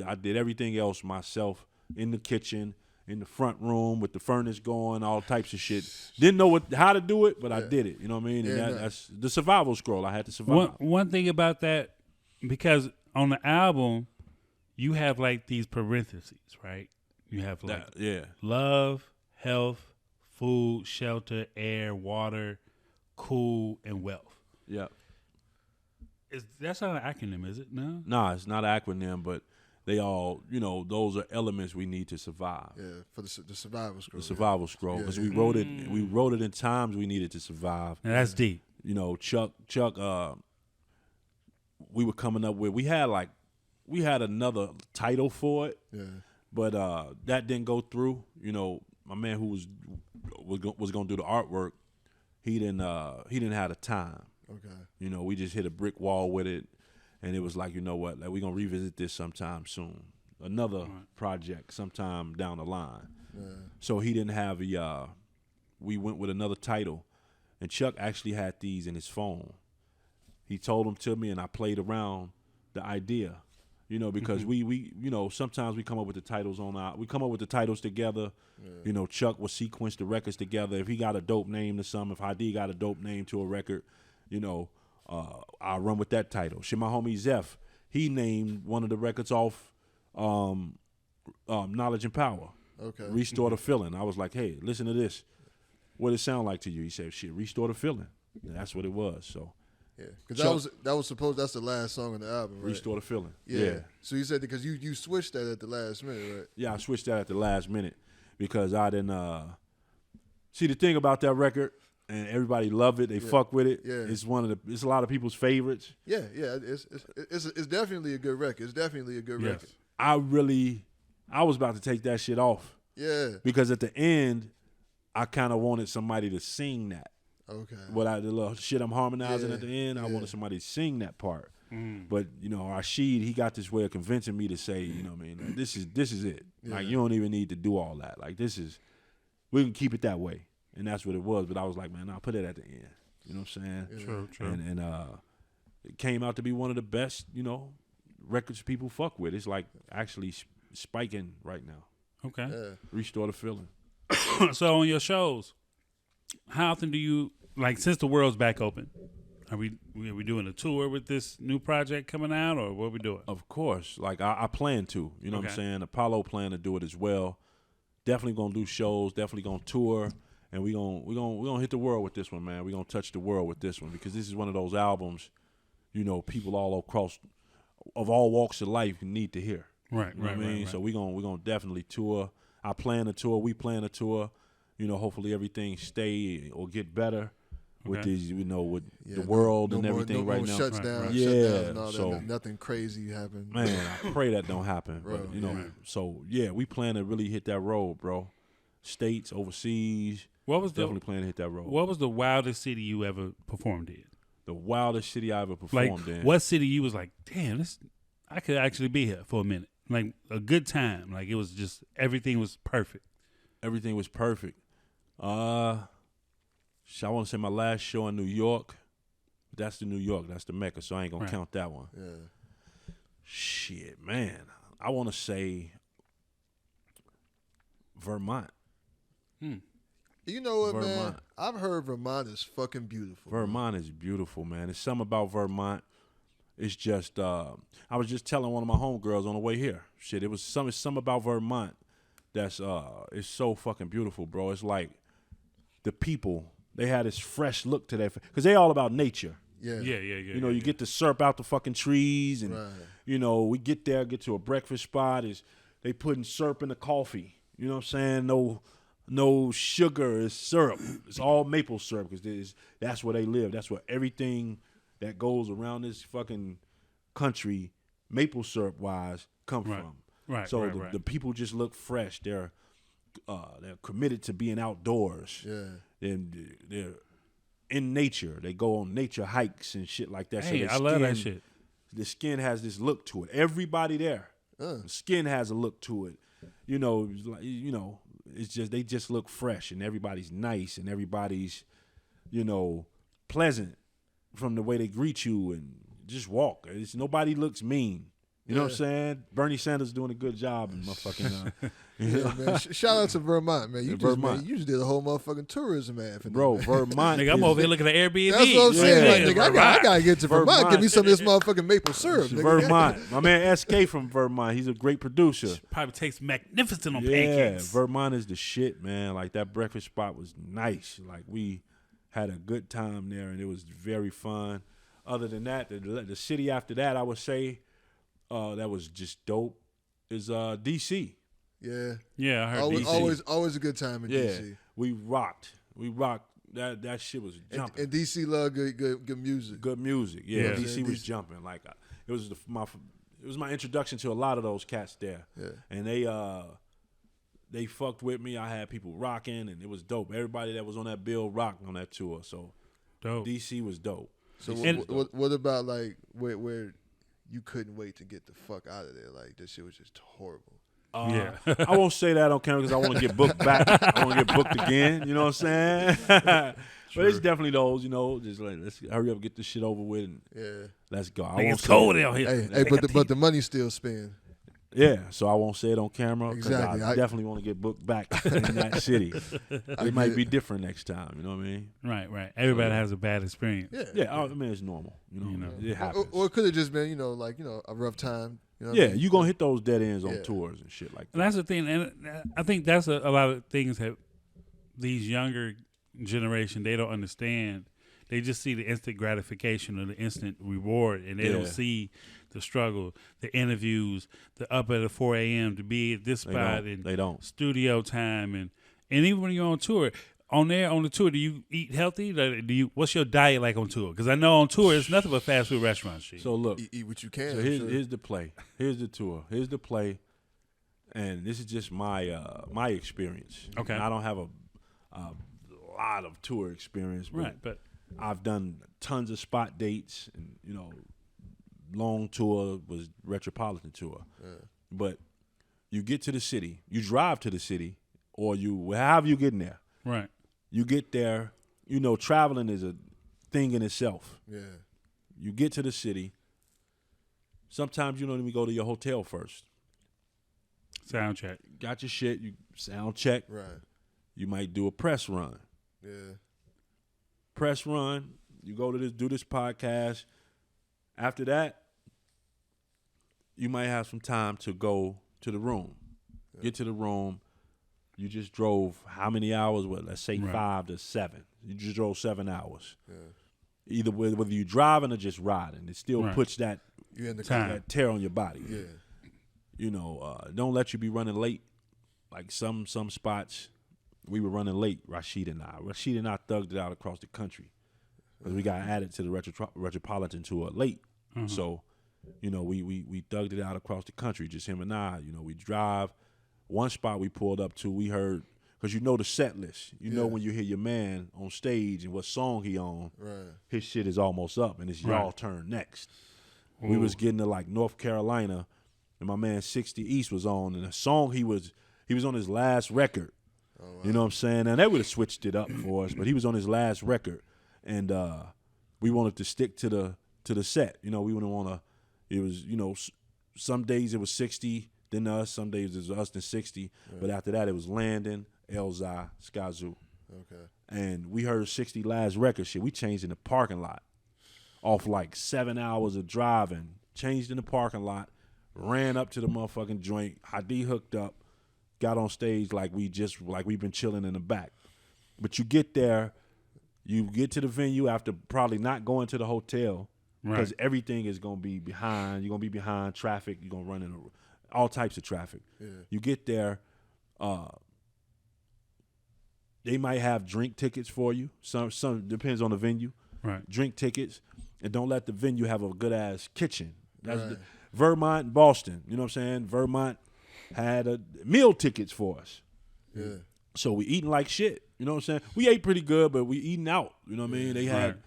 I did everything else myself in the kitchen, in the front room with the furnace going, all types of shit. Didn't know how to do it, but I did it. You know what I mean? And that's the Survival Scroll. I had to survive. One thing about that, because on the album, you have like these parentheses, right? You have like love, health, food, shelter, air, water, cool, and wealth. Yeah. That's not an acronym, is it? No? Nah, it's not an acronym, but they all, those are elements we need to survive. Yeah, for the Survival Scroll. The Survival Scroll, because we wrote it. We wrote it in times we needed to survive. And that's deep. Chuck. We were coming up with. We had another title for it. Yeah. But that didn't go through. My man who was gonna do the artwork, he didn't have the time. Okay. We just hit a brick wall with it, and it was like, you know what, like we're gonna revisit this sometime soon. Another project sometime down the line. Yeah. So he didn't have we went with another title, and Chuck actually had these in his phone. He told them to me, and I played around the idea. Because we sometimes we come up with the titles we come up with the titles together. Yeah. Chuck will sequence the records together. If he got a dope name to some, if ID got a dope name to a record, I'll run with that title. Shit, my homie Zeph, he named one of the records off Knowledge and Power. Okay. Restore the Feeling. I was like, hey, listen to this. What it sound like to you? He said, shit, Restore the Feeling. And that's what it was. So. Yeah, because that's the last song on the album, right? Restore the Feeling. Yeah. So you said because you switched that at the last minute, right? Yeah, I switched that at the last minute because I didn't see the thing about that record, and everybody loved it. They fuck with it. Yeah. It's a lot of people's favorites. Yeah. It's definitely a good record. It's definitely a good record. I was about to take that shit off. Yeah. Because at the end, I kind of wanted somebody to sing that. Okay. The little shit I'm harmonizing at the end, I wanted somebody to sing that part. Mm. But, Rashid, he got this way of convincing me to say, like, this is it. Yeah. Like, you don't even need to do all that. Like, we can keep it that way. And that's what it was. But I was like, man, I'll put it at the end. You know what I'm saying? Yeah. True. And it came out to be one of the best, records people fuck with. It's like actually spiking right now. Okay. Yeah. Restore the Feeling. So on your shows, how often do you, like, since the world's back open, are we doing a tour with this new project coming out, or what are we doing? Of course. Like, I plan to. You know what I'm saying? Apollo plan to do it as well. Definitely going to do shows. Definitely going to tour. And we gonna hit the world with this one, man. We're going to touch the world with this one because this is one of those albums, people all across, of all walks of life need to hear. Right, you know what I mean? Right. So we're gonna definitely tour. I plan a tour. We plan a tour. Hopefully everything stay or get better with these, with the world and everything right now. Shuts down, shutdowns and all so that. Nothing crazy happen. Man, I pray that don't happen. Bro, but, so yeah, we plan to really hit that road, bro. States, overseas. Definitely plan to hit that road. What was the wildest city you ever performed in? The wildest city I ever performed in. What city you was like, damn, I could actually be here for a minute. Like a good time. Like it was just, everything was perfect. Everything was perfect. I want to say my last show in New York. That's the New York. That's the Mecca. So I ain't gonna count that one. Yeah. Shit, man. I want to say Vermont. You know what, Vermont. Man? I've heard Vermont is fucking beautiful. Vermont is beautiful, man. It's something about Vermont. It's just, I was just telling one of my homegirls on the way here. Shit, it's something about Vermont that's, it's so fucking beautiful, bro. It's like the people, they had this fresh look to that, because they all about nature. Yeah. You get the syrup out the fucking trees, and, we get there, get to a breakfast spot, they putting syrup in the coffee. You know what I'm saying? No sugar, it's syrup. It's all maple syrup, because that's where they live. That's where everything that goes around this fucking country, maple syrup wise, come from. Right. So the people just look fresh. They're committed to being outdoors. Yeah. And they're in nature. They go on nature hikes and shit like that. Hey, I love that shit. The skin has this look to it. Everybody there The skin has a look to it. It's just they just look fresh, and everybody's nice, and everybody's, pleasant from the way they greet you and just walk. Nobody looks mean. You know what I'm saying? Bernie Sanders doing a good job in motherfucking. Man. Shout out to Vermont, man. You just did a whole motherfucking tourism ad for bro. Vermont. Nigga, I'm over here looking at Airbnb. That's what I'm saying. Like, nigga, I gotta get to Vermont. Vermont. Give me some of this motherfucking maple syrup. Nigga. Vermont. My man SK from Vermont. He's a great producer. Probably tastes magnificent on pancakes. Yeah, Vermont is the shit, man. Like that breakfast spot was nice. Like we had a good time there, and it was very fun. Other than that, the city after that, I would say. That was just dope. Is DC? Yeah, I heard DC. Always a good time in DC. We rocked. That shit was jumping. And DC love good music. Good music. Yeah, DC was jumping. Like it was my introduction to a lot of those cats there. Yeah, and they fucked with me. I had people rocking, and it was dope. Everybody that was on that bill rocked on that tour. So dope. DC was dope. So what about like where you couldn't wait to get the fuck out of there? Like this shit was just horrible. I won't say that on camera because I want to get booked back. I want to get booked again. You know what I'm saying? But it's definitely those, just like let's hurry up and get this shit over with and let's go. It's cold out here. Hey, but the money still spent. Yeah, so I won't say it on camera because Exactly. I definitely want to get booked back in that city. It might be different next time. You know what I mean? Right. Everybody has a bad experience. Yeah. I mean, it's normal. It happens. Or it could have just been, a rough time. You're gonna hit those dead ends on tours and shit like that. And that's the thing, and I think that's a lot of things that these younger generation they don't understand. They just see the instant gratification or the instant reward, and they don't see the struggle, the interviews, the up at 4 a.m. to be at this spot, and they don't studio time, and even when you're on tour. On the tour, do you eat healthy? What's your diet like on tour? Because I know on tour it's nothing but fast food restaurants. Shit. So look, eat what you can. So here's the play. Here's the tour. Here's the play, and this is just my my experience. Okay, and I don't have a lot of tour experience, but I've done tons of spot dates, and long tour was Metropolitan tour. But you get to the city, you drive to the city, or however you get in there. Right. You get there, traveling is a thing in itself. Yeah. You get to the city. Sometimes you don't even go to your hotel first. Sound check. Got your shit, you sound check. Right. You might do a press run. Yeah. Press run, you go to do this podcast. After that, you might have some time to go to the room. Yeah. Get to the room. You just drove how many hours? Let's say 5 to 7. You just drove 7 hours. Yeah. Either whether you're driving or just riding, it still puts that tear on your body. Yeah. Don't let you be running late. Like some spots, we were running late. Rashid and I thugged it out across the country because we got added to the Metropolitan tour late. Mm-hmm. So, we thugged it out across the country, just him and I. We drive. One spot we pulled up to, we heard, because the set list. You know when you hear your man on stage and what song he on, his shit is almost up, and it's y'all turn next. Ooh. We was getting to like North Carolina, and my man 60 East was on, and the song he was on his last record. Oh, wow. You know what I'm saying? And they would have switched it up for us, but he was on his last record, and we wanted to stick to the set. We wouldn't want to. It was some days it was 60. Then us, some days it was us than 60. But after that, it was Landon, Elzai, Skyzoo. Okay. And we heard 60 last record shit. We changed in the parking lot off like 7 hours of driving. Changed in the parking lot, ran up to the motherfucking joint. Hadi hooked up, got on stage like we've been chilling in the back. But you get there, you get to the venue after probably not going to the hotel because everything is going to be behind. You're going to be behind traffic. You're going to run into all types of traffic. Yeah. You get there, they might have drink tickets for you. Some depends on the venue. Right. Drink tickets, and don't let the venue have a good ass kitchen. That's Vermont and Boston. You know what I'm saying? Vermont had meal tickets for us. Yeah. So we eating like shit. You know what I'm saying? We ate pretty good, but we eating out. You know what I mean? They had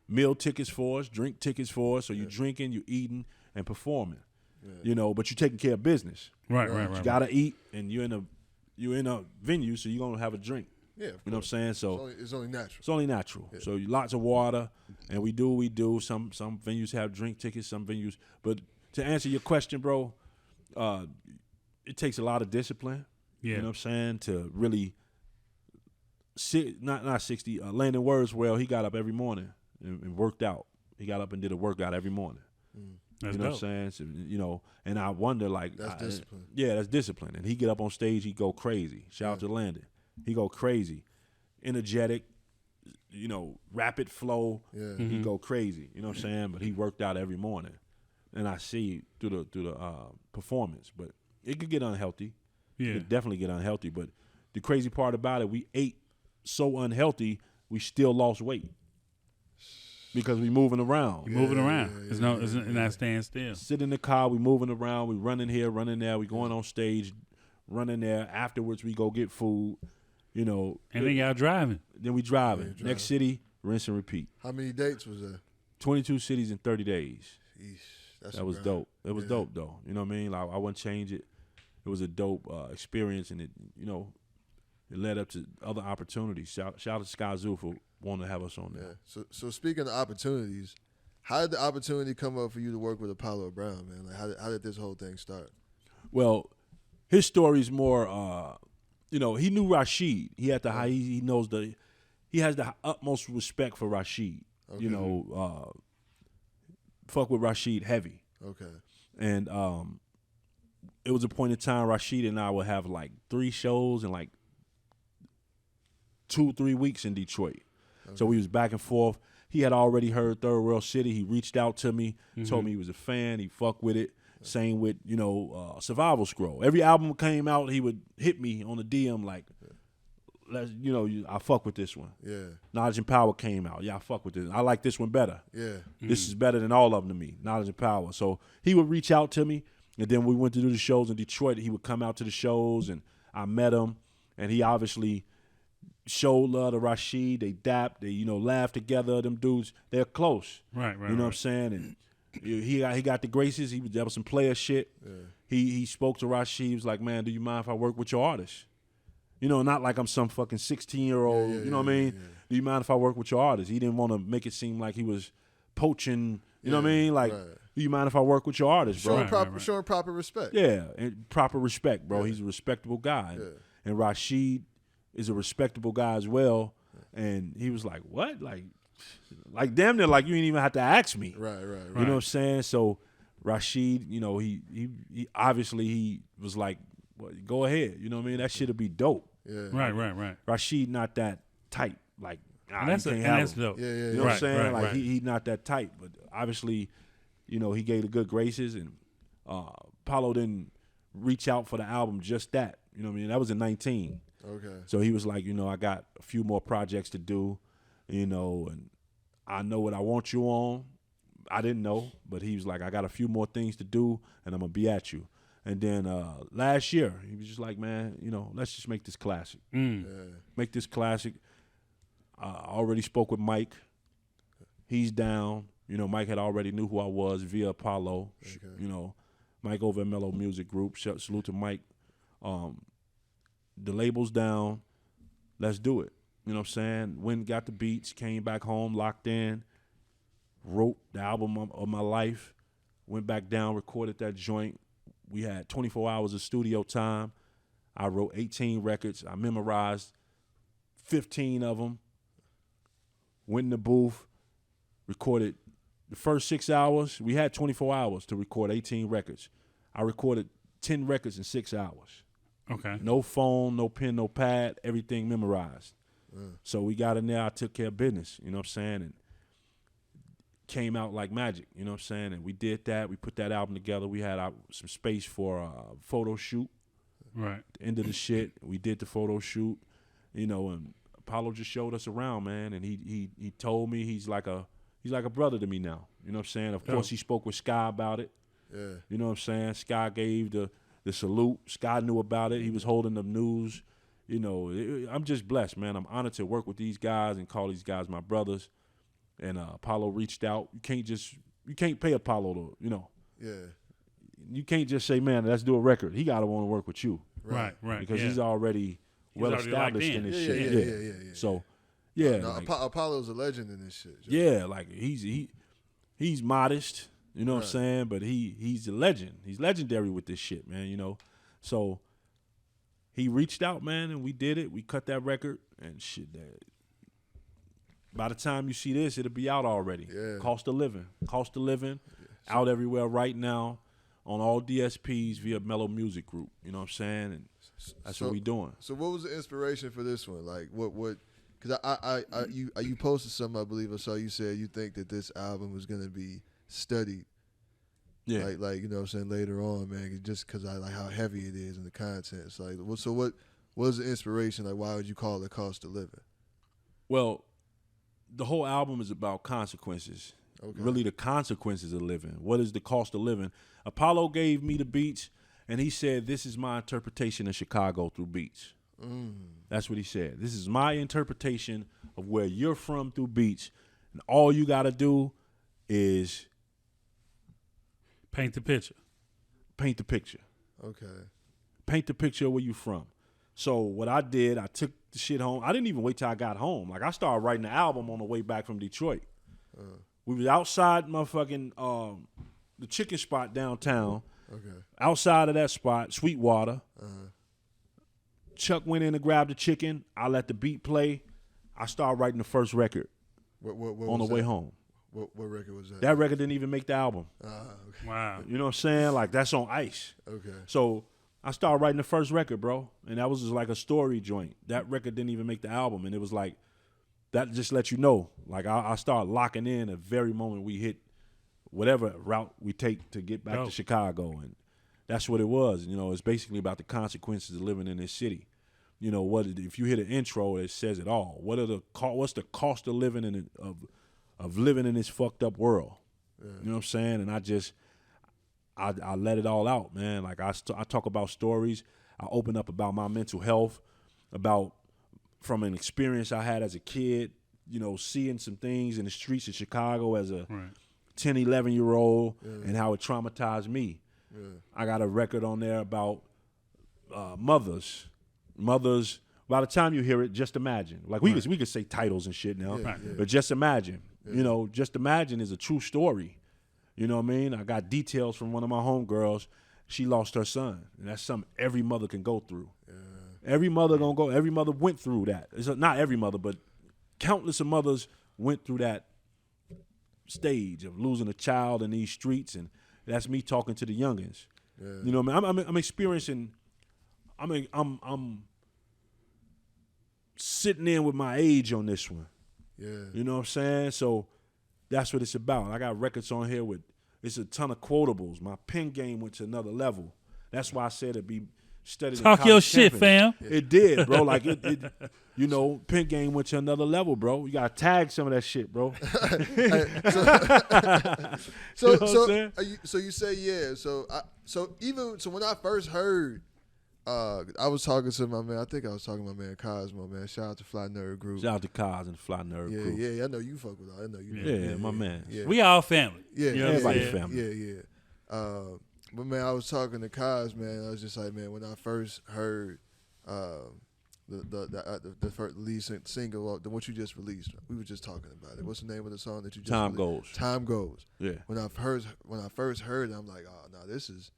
meal tickets for us, drink tickets for us. So you drinking, you eating, and performing. you know, but you're taking care of business. Right. You gotta eat, and you're in a venue, so you're gonna have a drink. Yeah, you know what I'm saying. So it's only natural. It's only natural. Yeah. So lots of water, and we do what we do. Some venues have drink tickets, some venues. But to answer your question, bro, it takes a lot of discipline. Yeah. You know what I'm saying, to really not 60. Landon Wordswell, he got up every morning and worked out. He got up and did a workout every morning. That's you know dope. what I'm saying? So, you know, and I wonder, like, that's discipline. Yeah, that's discipline. And he get up on stage, he go crazy. Shout out to Landon. He go crazy, energetic, you know, rapid flow. Yeah. He go crazy. You know what I'm saying? But he worked out every morning, and I see through the performance. But it could get unhealthy. Yeah, it could definitely get unhealthy. But the crazy part about it, we ate so unhealthy, we still lost weight because we moving around. It's not staying still. Sit in the car, we moving around, we running here, running there, we going on stage, running there. Afterwards, we go get food. You know, and then y'all driving. Then we driving. Next city, rinse and repeat. How many dates was there? 22 cities in 30 days. Jeez, that was dope. It was dope though. You know what I mean? Like, I wouldn't change it. It was a dope experience, and it, you know, it led up to other opportunities. Shout out to Sky Zoo for wanting to have us on there. Yeah. So speaking of opportunities, how did the opportunity come up for you to work with Apollo Brown, man? Like, how did this whole thing start? Well, his story's more. You know, he knew Rashid. He had he knows he has the utmost respect for Rashid. Okay. You know, fuck with Rashid heavy. Okay. And it was a point in time Rashid and I would have like 3 shows in like 2-3 weeks in Detroit. Okay. So we was back and forth. He had already heard Third World City. He reached out to me, told me he was a fan. He fucked with it. Same with, you know, Survival Scroll. Every album came out, he would hit me on the DM like, you know, I fuck with this one. Yeah. Knowledge and Power came out. Yeah, I fuck with this. I like this one better. Yeah. This is better than all of them to me. Knowledge and Power. So he would reach out to me, and then we went to do the shows in Detroit. He would come out to the shows, and I met him, and he obviously showed love to Rashid. They dapped. They, you know, laughed together. Them dudes, they're close. Right. You know what I'm saying? And he got the graces. That was some player shit. Yeah. He spoke to Rashid. He was like, man, do you mind if I work with your artist? You know, not like I'm some fucking 16-year-old. You know what I mean? Yeah. Do you mind if I work with your artist? He didn't want to make it seem like he was poaching. You know what I mean? Like, do you mind if I work with your artist, bro? Showing proper respect. Yeah, and proper respect, bro. He's a respectable guy. Yeah. And Rashid is a respectable guy as well. And he was like, what? Like damn near like you ain't even have to ask me. Right. You know what I'm saying? So Rashid, you know, he obviously he was like, well, go ahead. You know what I mean? That shit'll be dope. Yeah. Right. Rashid not that tight. Like, that's dope. Yeah. You know what I'm saying? Like he not that tight. But obviously, you know, he gave the good graces, and Apollo didn't reach out for the album just that. You know what I mean? That was in 19. Okay. So he was like, you know, I got a few more projects to do, you know, and I know what I want you on. I didn't know, but he was like, I got a few more things to do, and I'm going to be at you. And then last year, he was just like, man, you know, let's just make this classic. Yeah. Make this classic. I already spoke with Mike. He's down. You know, Mike had already knew who I was via Apollo. Okay. You know, Mike over at Mellow Music Group. Salute to Mike. The label's down. Let's do it. You know what I'm saying? Went, got the beats, came back home, locked in, wrote the album of my life, went back down, recorded that joint. We had 24 hours of studio time. I wrote 18 records. I memorized 15 of them. Went in the booth, recorded the first 6 hours. We had 24 hours to record 18 records. I recorded 10 records in 6 hours. Okay. No phone, no pen, no pad, everything memorized. So we got in there, I took care of business, you know what I'm saying? And came out like magic, you know what I'm saying? And we did that. We put that album together. We had some space for a photo shoot. Right. The end of the shit, we did the photo shoot, you know, and Apollo just showed us around, man. And he told me he's like a brother to me now. You know what I'm saying? Of course, he spoke with Sky about it. Yeah. You know what I'm saying? Sky gave the salute. Sky knew about it. He was holding the news. You know, I'm just blessed, man. I'm honored to work with these guys and call these guys my brothers. And Apollo reached out. You can't pay Apollo to, you know. Yeah. you can't just say, man, let's do a record. He got to want to work with you. Right. Because he's already well established in his shit. Yeah. So, yeah. No, like, Apollo's a legend in this shit. Yeah, like he's modest, you know what I'm saying? But he's a legend. He's legendary with this shit, man, you know. So he reached out, man, and we did it. We cut that record and shit. By the time you see this, it'll be out already. Yeah. Cost of Living, out everywhere right now on all DSPs via Mellow Music Group. You know what I'm saying? And that's what we doing. So what was the inspiration for this one? Like what? Because you posted something, I believe I saw you said you think that this album was gonna be studied. Yeah. Like you know what I'm saying, later on, man, just because I like how heavy it is in the content. It's like, so what was the inspiration? Like, why would you call it Cost of Living? Well, the whole album is about consequences. Okay. Really the consequences of living. What is the cost of living? Apollo gave me the beats, and he said, this is my interpretation of Chicago through beats. That's what he said. This is my interpretation of where you're from through beats, and all you got to do is paint the picture. Paint the picture. Okay. Paint the picture of where you from. So what I did, I took the shit home. I didn't even wait till I got home. Like, I started writing the album on the way back from Detroit. We was outside motherfucking the chicken spot downtown. Okay. Outside of that spot, Sweetwater. Chuck went in and grabbed the chicken. I let the beat play. I started writing the first record What on the was way that? home. What record was that? That record didn't even make the album. Okay. Wow. You know what I'm saying? Like, that's on ice. Okay. So I started writing the first record, bro. And that was just like a story joint. That record didn't even make the album. And it was like, that just let you know. Like, I started locking in the very moment we hit whatever route we take to get back to Chicago. And that's what it was. You know, it's basically about the consequences of living in this city. You know, if you hit an intro, it says it all. What's the cost of living of living in this fucked up world? Yeah. You know what I'm saying? And I let it all out, man. Like, I talk about stories. I open up about my mental health, about from an experience I had as a kid, you know, seeing some things in the streets of Chicago as a 10, 11-year-old and how it traumatized me. Yeah. I got a record on there about mothers. By the time you hear it, just imagine. Like, we could say titles and shit now, but just imagine. Yeah. You know, just imagine is a true story. You know what I mean? I got details from one of my homegirls. She lost her son, and that's something every mother can go through. Yeah. Every mother went through that. Not every mother, but countless of mothers went through that stage of losing a child in these streets, and that's me talking to the youngins. Yeah. You know what I mean? I'm experiencing. I'm sitting in with my age on this one. Yeah. You know what I'm saying? So that's what it's about. I got records on here with it's a ton of quotables. My pen game went to another level. That's why I said it'd be studied. Talk your shit, fam. It did, bro. Like it you know, pen game went to another level, bro. You gotta tag some of that shit, bro. So you say yeah. So when I first heard, I was talking to my man. I think I was talking to my man Cosmo, man. Shout out to Fly Nerd Group. Shout out to Cos and Fly Nerd Group. Yeah. I know you fuck with all. I know you. Yeah, my man. Yeah. We all family. Yeah, you know everybody family. Yeah. But man, I was talking to Cos, man. I was just like, man, when I first heard the first lead single, what you just released, we were just talking about it. What's the name of the song that you just Time released? Goes. Time Goes. Yeah. When I first heard it, I'm like, oh no, this is.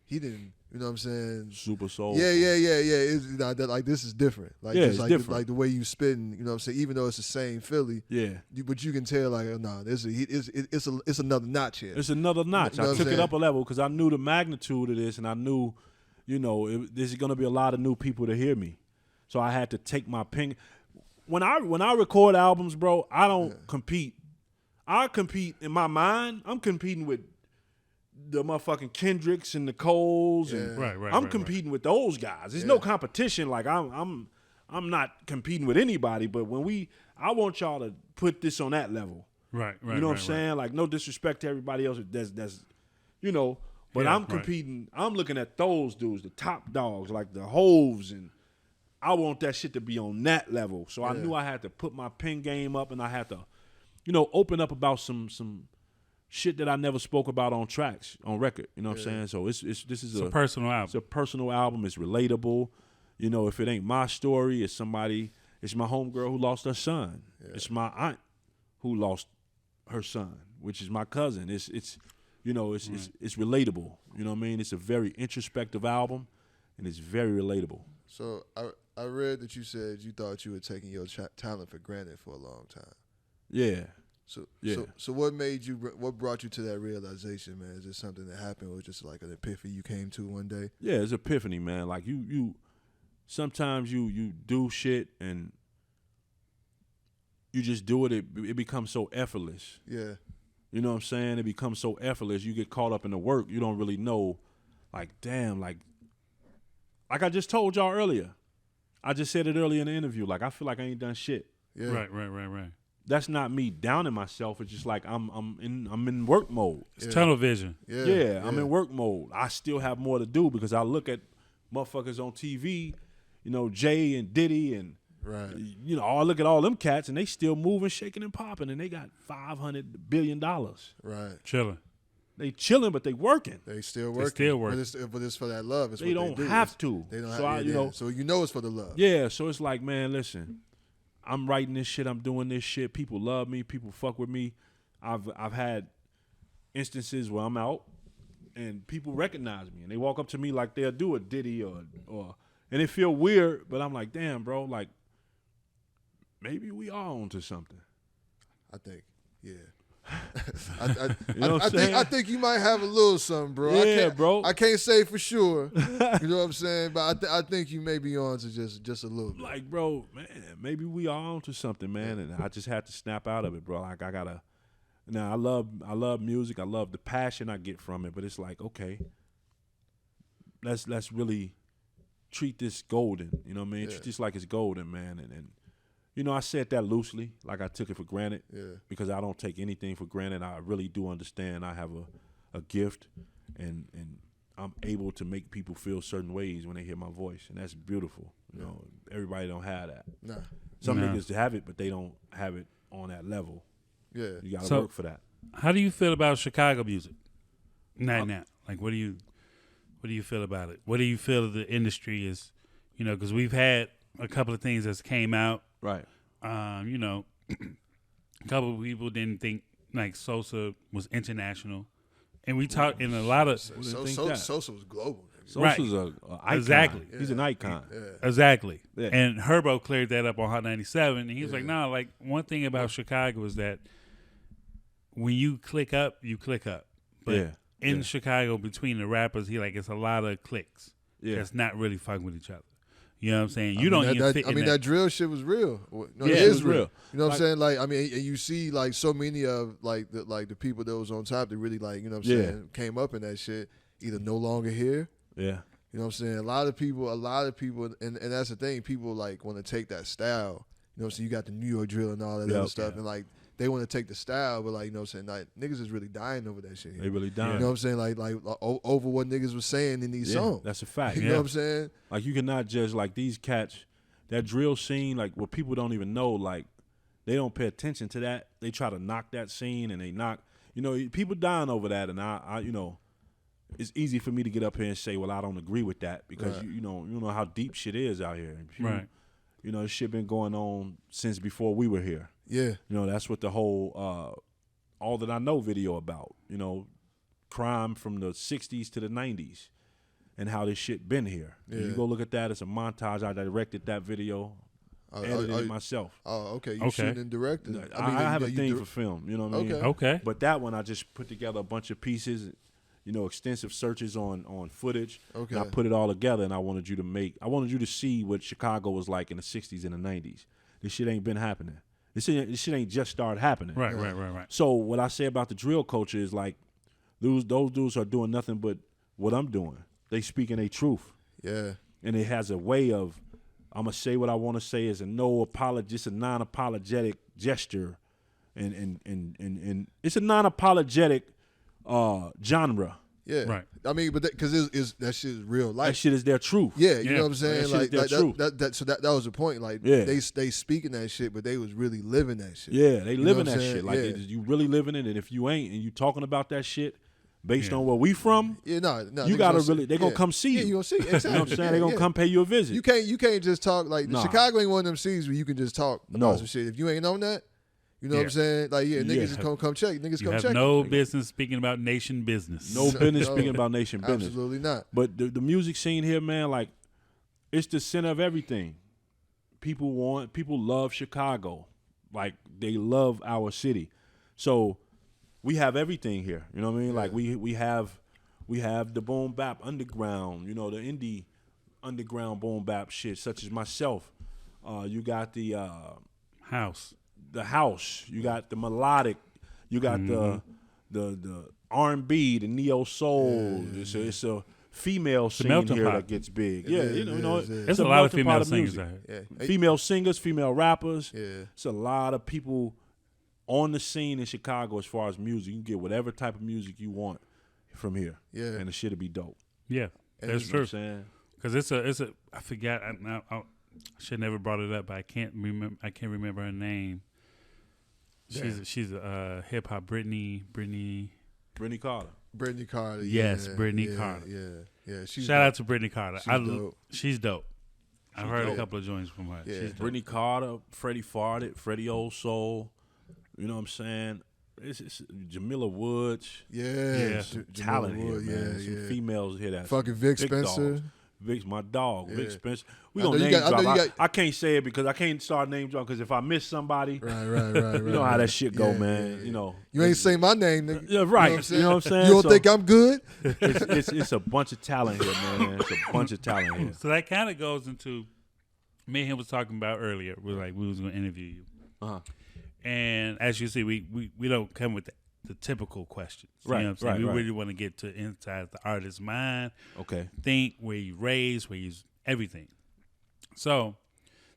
He didn't, you know what I'm saying? Super soul. Yeah. It's, you know, like this is different. Like, it's different. Like the way you spitting, you know what I'm saying? Even though it's the same Philly, but you can tell like, oh, no, it's another notch here. It's another notch. You know I took it up a level because I knew the magnitude of this, and I knew, you know, there's going to be a lot of new people to hear me, so I had to take my pen. When I record albums, bro, I don't compete. I compete in my mind. I'm competing with the motherfucking Kendricks and the Coles, and I'm competing with those guys. There's no competition. Like I'm not competing with anybody. But I want y'all to put this on that level. Right. You know what I'm saying? Like, no disrespect to everybody else. That's you know. But I'm competing. I'm looking at those dudes, the top dogs, like the Hoves, and I want that shit to be on that level. So I knew I had to put my pen game up, and I had to, you know, open up about some shit that I never spoke about on tracks, on record. You know what I'm saying? So this is a personal album. It's a personal album. It's relatable. You know, if it ain't my story, it's somebody. It's my homegirl who lost her son. Yeah. It's my aunt who lost her son, which is my cousin. It's relatable. You know what I mean? It's a very introspective album, and it's very relatable. So I read that you said you thought you were taking your talent for granted for a long time. Yeah. So what brought you to that realization, man? Is it something that happened, or just like an epiphany you came to one day? Yeah, it's epiphany, man. Like you sometimes you do shit and you just do it. It becomes so effortless. Yeah. You know what I'm saying? It becomes so effortless. You get caught up in the work. You don't really know, like, damn, like I just told y'all earlier. I just said it earlier in the interview. Like, I feel like I ain't done shit. Yeah. Right. That's not me downing myself. It's just like I'm in work mode. It's tunnel vision. Yeah, I'm in work mode. I still have more to do because I look at motherfuckers on TV, you know, Jay and Diddy and you know, I look at all them cats and they still moving, shaking and popping, and they got $500 billion. Right. Chilling. They chilling, but they working. They still working. But it's for that love. It's they don't have to. They don't so have. So you know it's for the love. Yeah. So it's like, man, listen. I'm writing this shit. I'm doing this shit. People love me. People fuck with me. I've had instances where I'm out and people recognize me and they walk up to me like they'll do a Diddy or and it feel weird, but I'm like, damn, bro, like maybe we are onto something. I think, yeah. I think you might have a little something, bro. Yeah, bro. I can't say for sure. You know what I'm saying? But I think you may be on to just a little bit. Like, bro, man, maybe we are onto something, man. And I just had to snap out of it, bro. Like, I gotta. Now, I love music. I love the passion I get from it. But it's like, okay, let's really treat this golden. You know what I mean? Yeah. Treat this like it's golden, man. And you know, I said that loosely, like I took it for granted, because I don't take anything for granted. I really do understand I have a gift, and I'm able to make people feel certain ways when they hear my voice, and that's beautiful. You know, everybody don't have that. Nah. Some niggas have it, but they don't have it on that level. Yeah, you gotta work for that. How do you feel about Chicago music? Now, like, what do you feel about it? What do you feel the industry is? You know, because we've had a couple of things that's came out. Right. You know, a couple of people didn't think like Sosa was international, and we talked in a lot of. Sosa was global. Sosa's an icon. Exactly. He's an icon. Yeah. Exactly. Yeah. And Herbo cleared that up on Hot 97, and he was like, "No, like one thing about Chicago is that when you click up, you click up, but in Chicago between the rappers, it's a lot of clicks that's not really fucking with each other." You know what I'm saying? That drill shit was real. No, it is real. You know what I'm saying? Like, I mean, and you see like so many of the people that was on top that really you know what I'm saying, came up in that shit, either no longer here. Yeah. You know what I'm saying? A lot of people, and that's the thing. People want to take that style. You know what I'm saying? You got the New York drill and all that other stuff, and they want to take the style, but you know what I'm saying? Like niggas is really dying over that shit here. They really dying. You know what I'm saying? Like over what niggas was saying in these songs. That's a fact. You know what I'm saying? Like you cannot judge these cats, that drill scene, what people don't even know, they don't pay attention to that. They try to knock that scene and they knock, people dying over that, and I it's easy for me to get up here and say, well, I don't agree with that because you know how deep shit is out here. Right. You know, this shit been going on since before we were here. Yeah. You know, that's what the whole All That I Know video about, crime from the 60s to the 90s and how this shit been here. Yeah. You go look at that. It's a montage. I directed that video, edited it myself. Oh, okay. You shooting and directing. I have a thing for film, you know what I mean? Okay. But that one, I just put together a bunch of pieces, extensive searches on footage. Okay. And I put it all together, and I wanted you to see what Chicago was like in the 60s and the 90s. This shit ain't been happening. This shit ain't just started happening. Right. So what I say about the drill culture is those dudes are doing nothing but what I'm doing. They speaking their truth. Yeah. And it has a way of, I'm going to say what I want to say as a just a non-apologetic gesture. And it's a non-apologetic genre. Yeah. Right. I mean, but because that shit is real life. That shit is their truth. Yeah, you know what I'm saying? That shit Like is their truth. so that was the point. Like they speaking that shit, but they was really living that shit. Yeah, they living that shit. Like Yeah. you really living it, and if you ain't and you talking about that shit based on where we from, no, you gotta really they gonna come see you. Yeah, you gonna see. Exactly. You know what I'm saying? They gonna come pay you a visit. You can't just talk like Chicago ain't one of them cities where you can just talk about some shit. If you ain't on that, you know what I'm saying? Like niggas just come check. Niggas come check. You have no business speaking about nation business. No business speaking about nation business. Absolutely not. But the music scene here, man, like it's the center of everything. People love Chicago. Like they love our city. So we have everything here. You know what I mean? Yeah. Like we have the boom bap underground, the indie underground boom bap shit, such as myself. You got the house. The house. You got the melodic. You got the R&B, the neo soul. Yeah. It's a female scene here that gets big. There's a lot of female singers out here. Yeah. Female singers, female rappers. Yeah. It's a lot of people on the scene in Chicago as far as music. You can get whatever type of music you want from here. Yeah. And the shit'll be dope. Yeah. That's true. Because it's a I forgot I should never brought it up, but I can't remember her name. She's a hip hop Brittany Carter. Brittany Carter. Yes, Brittany Carter. Yeah. Shout out to Brittany Carter. She's dope. I've heard a couple of joints from her. Yeah. She's Brittany Carter, Freddie Farted, Freddie Old Soul. You know what I'm saying? It's Jamila Woods. Yeah. Talent here, Wood, man. Some females here that fucking Vic Spencer. Dogs. Vic's my dog. Yeah. Vic Spencer. We gonna name drop. I can't say it because I can't start name drop because if I miss somebody, right. You know how that shit go, man. Yeah. You ain't say my name, nigga. Yeah, right. You know what I'm saying? You don't think I'm good? It's a bunch of talent here, man. It's a bunch of talent here. So that kind of goes into me and him was talking about earlier. We was gonna interview you. Uh-huh. And as you see, we don't come with the typical questions. Right, you know what I'm saying? right. We really want to get to inside the artist's mind. Okay. Think, where you raised, where you everything. So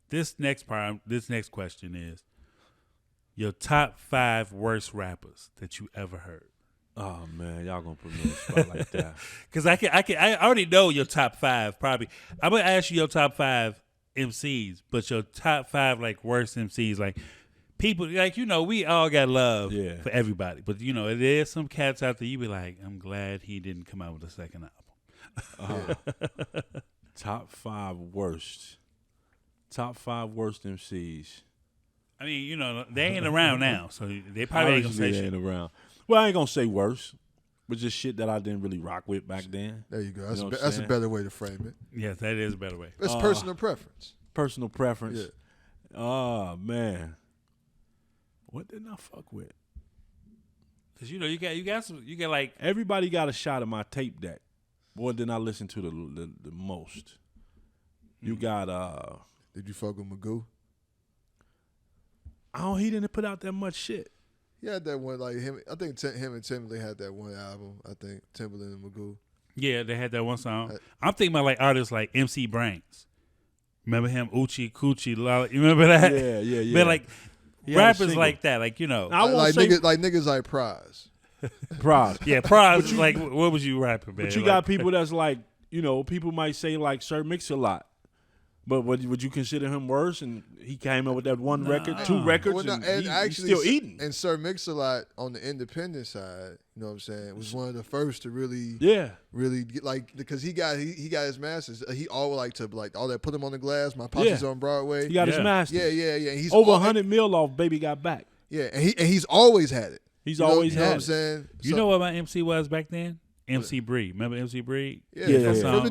this next question is your top 5 worst rappers that you ever heard. Oh man, y'all gonna put me on the spot like that? Because I already know your top 5 probably. I'm gonna ask you your top 5 MCs, but your top 5 like worst MCs, like people like we all got love for everybody, but there's some cats out there you be like, I'm glad he didn't come out with a second album. Top 5 worst MCs. I mean, they ain't around now, so they probably ain't gonna say shit. Around. Well, I ain't gonna say worse, but just shit that I didn't really rock with back then. There you go. That's a better way to frame it. Yes, that is a better way. It's personal preference. Personal preference. Yeah. Oh man, what didn't I fuck with? Cause you got like everybody got a shot of my tape deck. What did I listen to the most? You got Did you fuck with Magoo? He didn't put out that much shit. He had that one like him. I think him and Timberlake had that one album. I think Timberlake and Magoo. Yeah, they had that one song. I'm thinking about like artists like MC Brains. Remember him, Uchi Coochie Lala? You remember that? Yeah. But like rappers like that, like niggas like Prize. Yeah, Prize is like, what was you rapping, man? But you got people that's like, people might say like Sir Mix-a-Lot. But would you consider him worse? And he came up with that one record, 2 records, and he's still eating. And Sir Mix-a-Lot on the independent side, you know what I'm saying, was one of the first to really get, like, because he got his masters. He always like to like all that. Put him on the glass. My Pops on Broadway. He got his masters. Yeah. He's over 100 mil off Baby Got Back. Yeah, and he's always had it. He's always had it. You know what I'm saying? You know what my MC was back then? MC Breed. Remember MC Breed? Yeah. From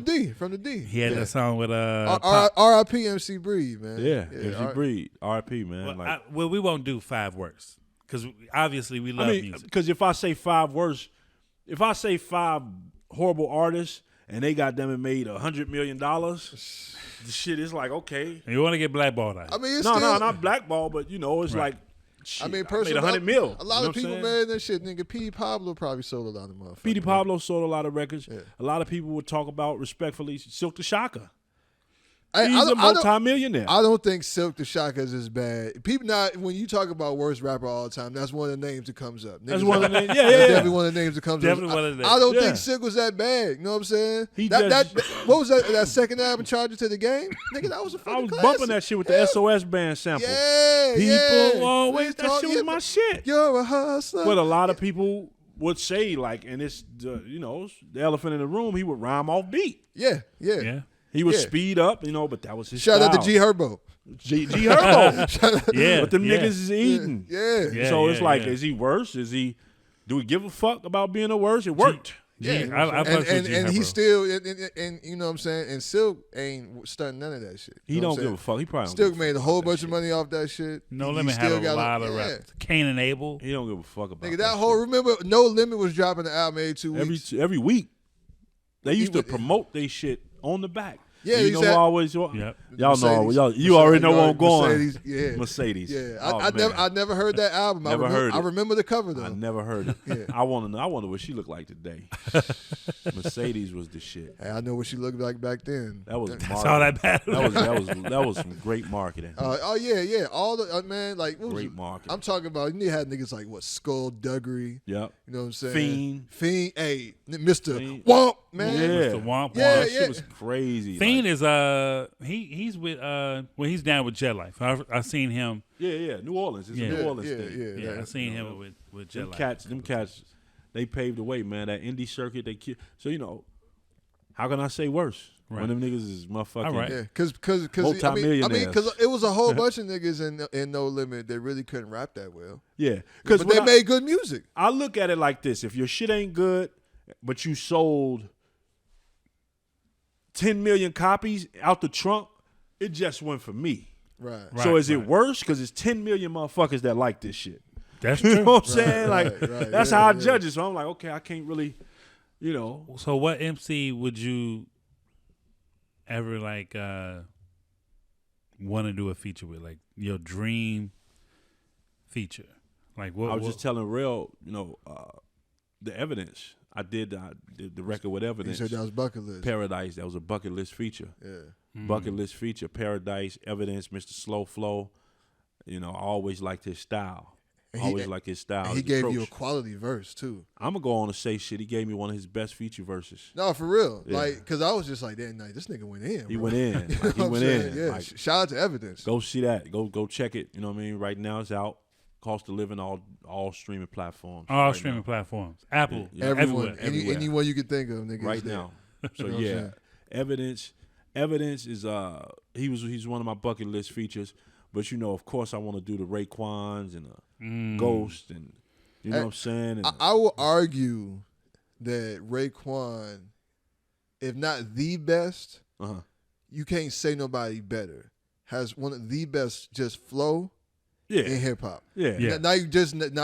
the D. He had that song with R.I.P. MC Breed, man. Yeah. MC Breed. R.I.P. man. Well, we won't do 5 worst because obviously we love music. Because if I say 5 worst, if I say 5 horrible artists and they got them and made $100 million, the shit is like, okay. And you want to get blackballed out. I mean, no, not blackball, but it's like. Shit, I mean, personally, $100 million. A lot of people, man, that shit, nigga. P.D. Pablo probably sold a lot of motherfuckers. P.D. Pablo sold a lot of records. Yeah. A lot of people would talk about, respectfully, Silk the Shocker. He's a multi-millionaire. I don't think Silk the Shocker is as bad. People not when you talk about worst rapper all the time, that's one of the names that comes up. That's one of the names. Yeah. Definitely one of the names that comes Definitely up. one of the names. I don't think Silk was that bad. You know what I'm saying? What was that second album, Charger to the Game? Nigga, that was a fucking I was classic. bumping that shit with the SOS band sample. Yeah, People always that shit was my shit. You're a hustler. But a lot of people would say like, and it's the elephant in the room. He would rhyme off beat. Yeah. He would speed up, but that was his Shout style. out to G Herbo. G Herbo. Yeah. But them niggas is eating. Yeah. So it's like, is he worse? Do we give a fuck about being the worst? It worked. Yeah, and he's still and you know what I'm saying. And Silk ain't stunting none of that shit. He don't give a fuck. He probably Still made a whole bunch of money off that shit. No Limit had a lot of rap. Cain and Abel. He don't give a fuck about that whole. Remember, No Limit was dropping the album every 2 weeks. Every week. They used to promote they shit on the back. Yeah, you know who always. Y'all know. You already know where I'm going. Mercedes. Yeah, I never heard that album. I remember the cover though. I never heard it. Yeah. I wonder what she looked like today. Mercedes was the shit. Hey, I know what she looked like back then. That was That's all that bad. That was some great marketing. Yeah. All the man like great marketing. I'm talking about. You had niggas like Skullduggery. Yep. You know what I'm saying? Fiend. Hey, Mr. Womp, man. Yeah. Mr. Womp. That shit was crazy. Fiend is he's with he's down with Jet Life. I seen him. Yeah. New Orleans. It's a New Orleans thing. Yeah. I seen him with Jet Life. Them cats, they paved the way, man. That indie circuit, so how can I say worse? Right. When them niggas is motherfucking multi-millionaires. I mean, because it was a whole bunch of niggas in No Limit that really couldn't rap that well. Yeah, but they made good music. I look at it like this: if your shit ain't good, but you sold 10 million copies out the trunk, it just went for me. Right. So is it worse because it's 10 million motherfuckers that like this shit? That's true. You know what I'm saying? Right. That's how I judge it. So I'm like, okay, I can't really, So what MC would you ever want to do a feature with? Like your dream feature? Like what? I was just telling Real, the Evidence. I did the record with Evidence. You said that was bucket list. Paradise. That was a bucket list feature. Yeah. Bucket list feature. Paradise, Evidence, Mr. Slow Flow. I always liked his style. He gave you a quality verse too. I'm gonna go on and say shit. He gave me one of his best feature verses. No, for real. Yeah. Because I was just like, that night, this nigga went in. He bro. went in. He went in. Yeah. Shout out to Evidence. Go see that. Go check it. You know what I mean? Right now it's out. Cost of living all streaming platforms. All streaming platforms. Apple. Yeah. Everyone. Everywhere. Anyone you can think of, nigga. Right now. So Evidence is he's one of my bucket list features. But of course I want to do the Raekwons and the Ghost and you know what I'm saying? And I will argue that Raekwon, if not the best, you can't say nobody better. Has one of the best just flow in hip hop. Yeah. Now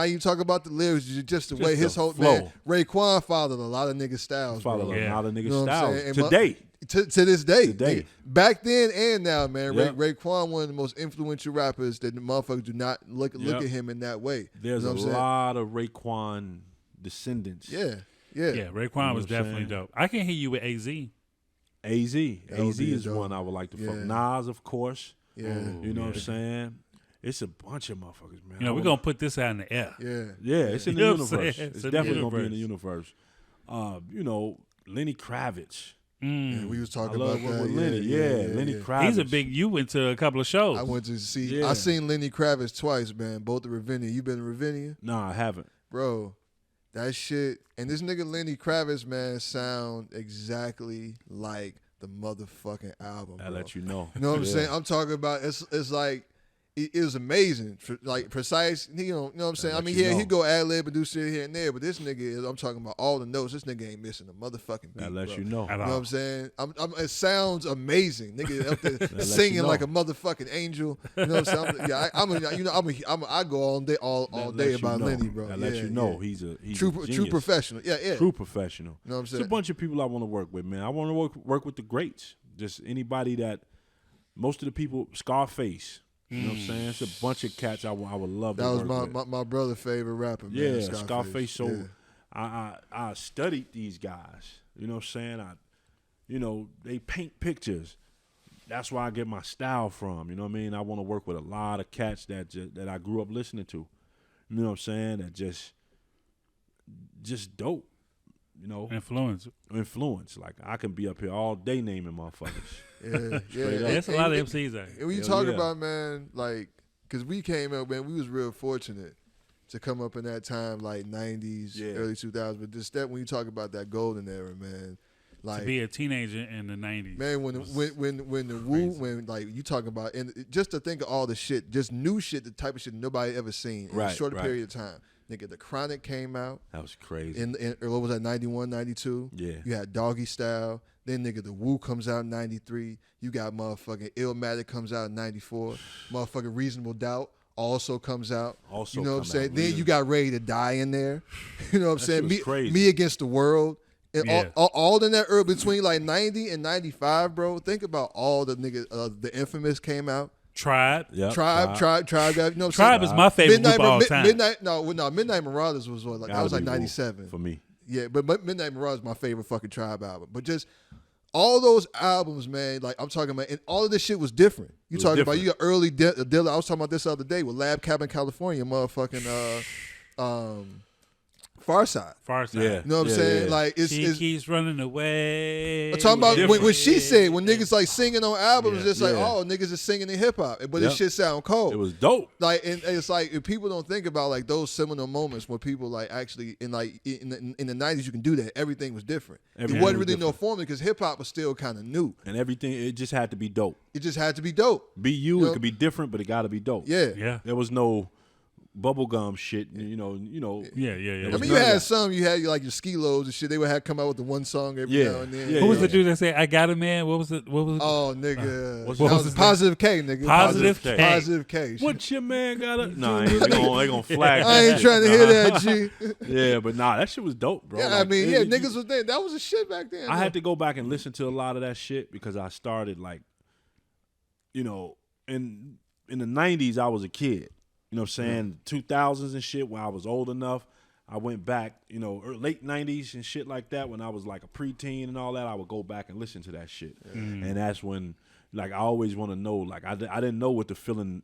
you talk about the lyrics, just the way his whole flow. man. Raekwon followed a lot of niggas' styles. Followed bro. a lot of niggas' You know what I'm saying? styles. Today. To this day. Today. Back then and now, man. Yep. Raekwon, one of the most influential rappers that the motherfuckers do not look at him in that way. There's a lot of Raekwon descendants. Yeah. Raekwon was definitely dope. I can hear you with AZ. AZ is one I would like to fuck. Nas, of course. Yeah. You know what I'm saying? It's a bunch of motherfuckers, man. We're going to put this out in the air. Yeah, it's in the universe. It's definitely going to be in the universe. Lenny Kravitz. Yeah, we was talking about that. With Lenny. Lenny Kravitz. You went to a couple of shows. I went to see. I seen Lenny Kravitz twice, man. Both at Ravinia. You been to Ravinia? Nah, I haven't. Bro, that shit. And this nigga Lenny Kravitz, man, sound exactly like the motherfucking album. I'll let you know. You know what I'm saying? I'm talking about. It's like. It was amazing, like precise. You know what I'm saying. I mean, he go ad lib and do shit here and there, but this nigga I'm talking about all the notes. This nigga ain't missing a motherfucking beat. That lets bro. you know. You know what I'm saying? It sounds amazing, nigga. Up there singing like a motherfucking angel. You know what I'm saying? I go all day about Lenny, bro. That lets you know he's a true genius. professional. Yeah. True professional. You know what I'm saying? It's a bunch of people I want to work with, man. I want to work with the greats. Just anybody that most of the people. Scarface. You know what I'm saying? It's a bunch of cats I would love to work with. That was my brother's favorite rapper, man. Yeah, Scarface. So I studied these guys. You know what I'm saying? They paint pictures. that's where I get my style from. You know what I mean? I want to work with a lot of cats that I grew up listening to. You know what I'm saying? That just dope. You know, influence. Like I can be up here all day naming motherfuckers. Yeah. There's a lot of MCs out here. And when you talk about, man, like, because we came up, man, we was real fortunate to come up in that time, like 90s, early 2000s. But just that when you talk about that golden era, man, like to be a teenager in the 90s, man, when the Wu, when like you talking about, and just to think of all the shit, just new shit, the type of shit nobody ever seen in a short period of time. Nigga, The Chronic came out. That was crazy. In what was that, 91, 92? Yeah. You had Doggy Style. Then, nigga, The Wu comes out in 93. You got motherfucking Illmatic comes out in 94. Motherfucking Reasonable Doubt also comes out. You know what I'm saying? Then you got Ready to Die in there. You know what I'm saying? Me Against the World. And all in that era between like 90 and 95, bro. Think about all the niggas. The Infamous came out. Tribe. Yep. Tribe. You know what I'm saying? Tribe is my favorite group of all time. Midnight Marauders was what? Like, that was like 97. For me. Yeah, but Midnight Marauders is my favorite fucking Tribe album. But just all those albums, man, like I'm talking about, and all of this shit was different. You talking about, you got early Dilla. I was talking about this the other day with Lab Cabin California, motherfucking Farside. Yeah. You know what I'm saying? Like it's keeps running away. I'm talking about when she said, when niggas like singing on albums, it's just like, oh, niggas is singing in hip hop, but this shit sound cold. It was dope. Like, and it's like, if people don't think about like those seminal moments where people like actually in the 90s, you can do that. Everything was different. It wasn't really no formula because hip hop was still kind of new. And everything, it just had to be dope. It just had to be dope. Be you, it could be different, but it got to be dope. Yeah. There was no bubblegum shit, you know. Yeah. I mean, you had like your Ski-Los and shit. They would have come out with the one song every now and then. Who was the dude that said, "I got a man"? What was it? Oh, nigga. What was it? Positive K, nigga. Positive K. What your man got a? Nah, they gonna flag. I ain't trying to hear that, G. Yeah, but nah, that shit was dope, bro. Yeah, like, I mean, niggas was there. That was a shit back then. I had to go back and listen to a lot of that shit because I started like, you know, in the 90s, I was a kid. You know what I'm saying? 2000s and shit, when I was old enough, I went back, you know, late 90s and shit like that, when I was like a preteen and all that, I would go back and listen to that shit. And that's when, like, I always want to know, like, I didn't know what the feeling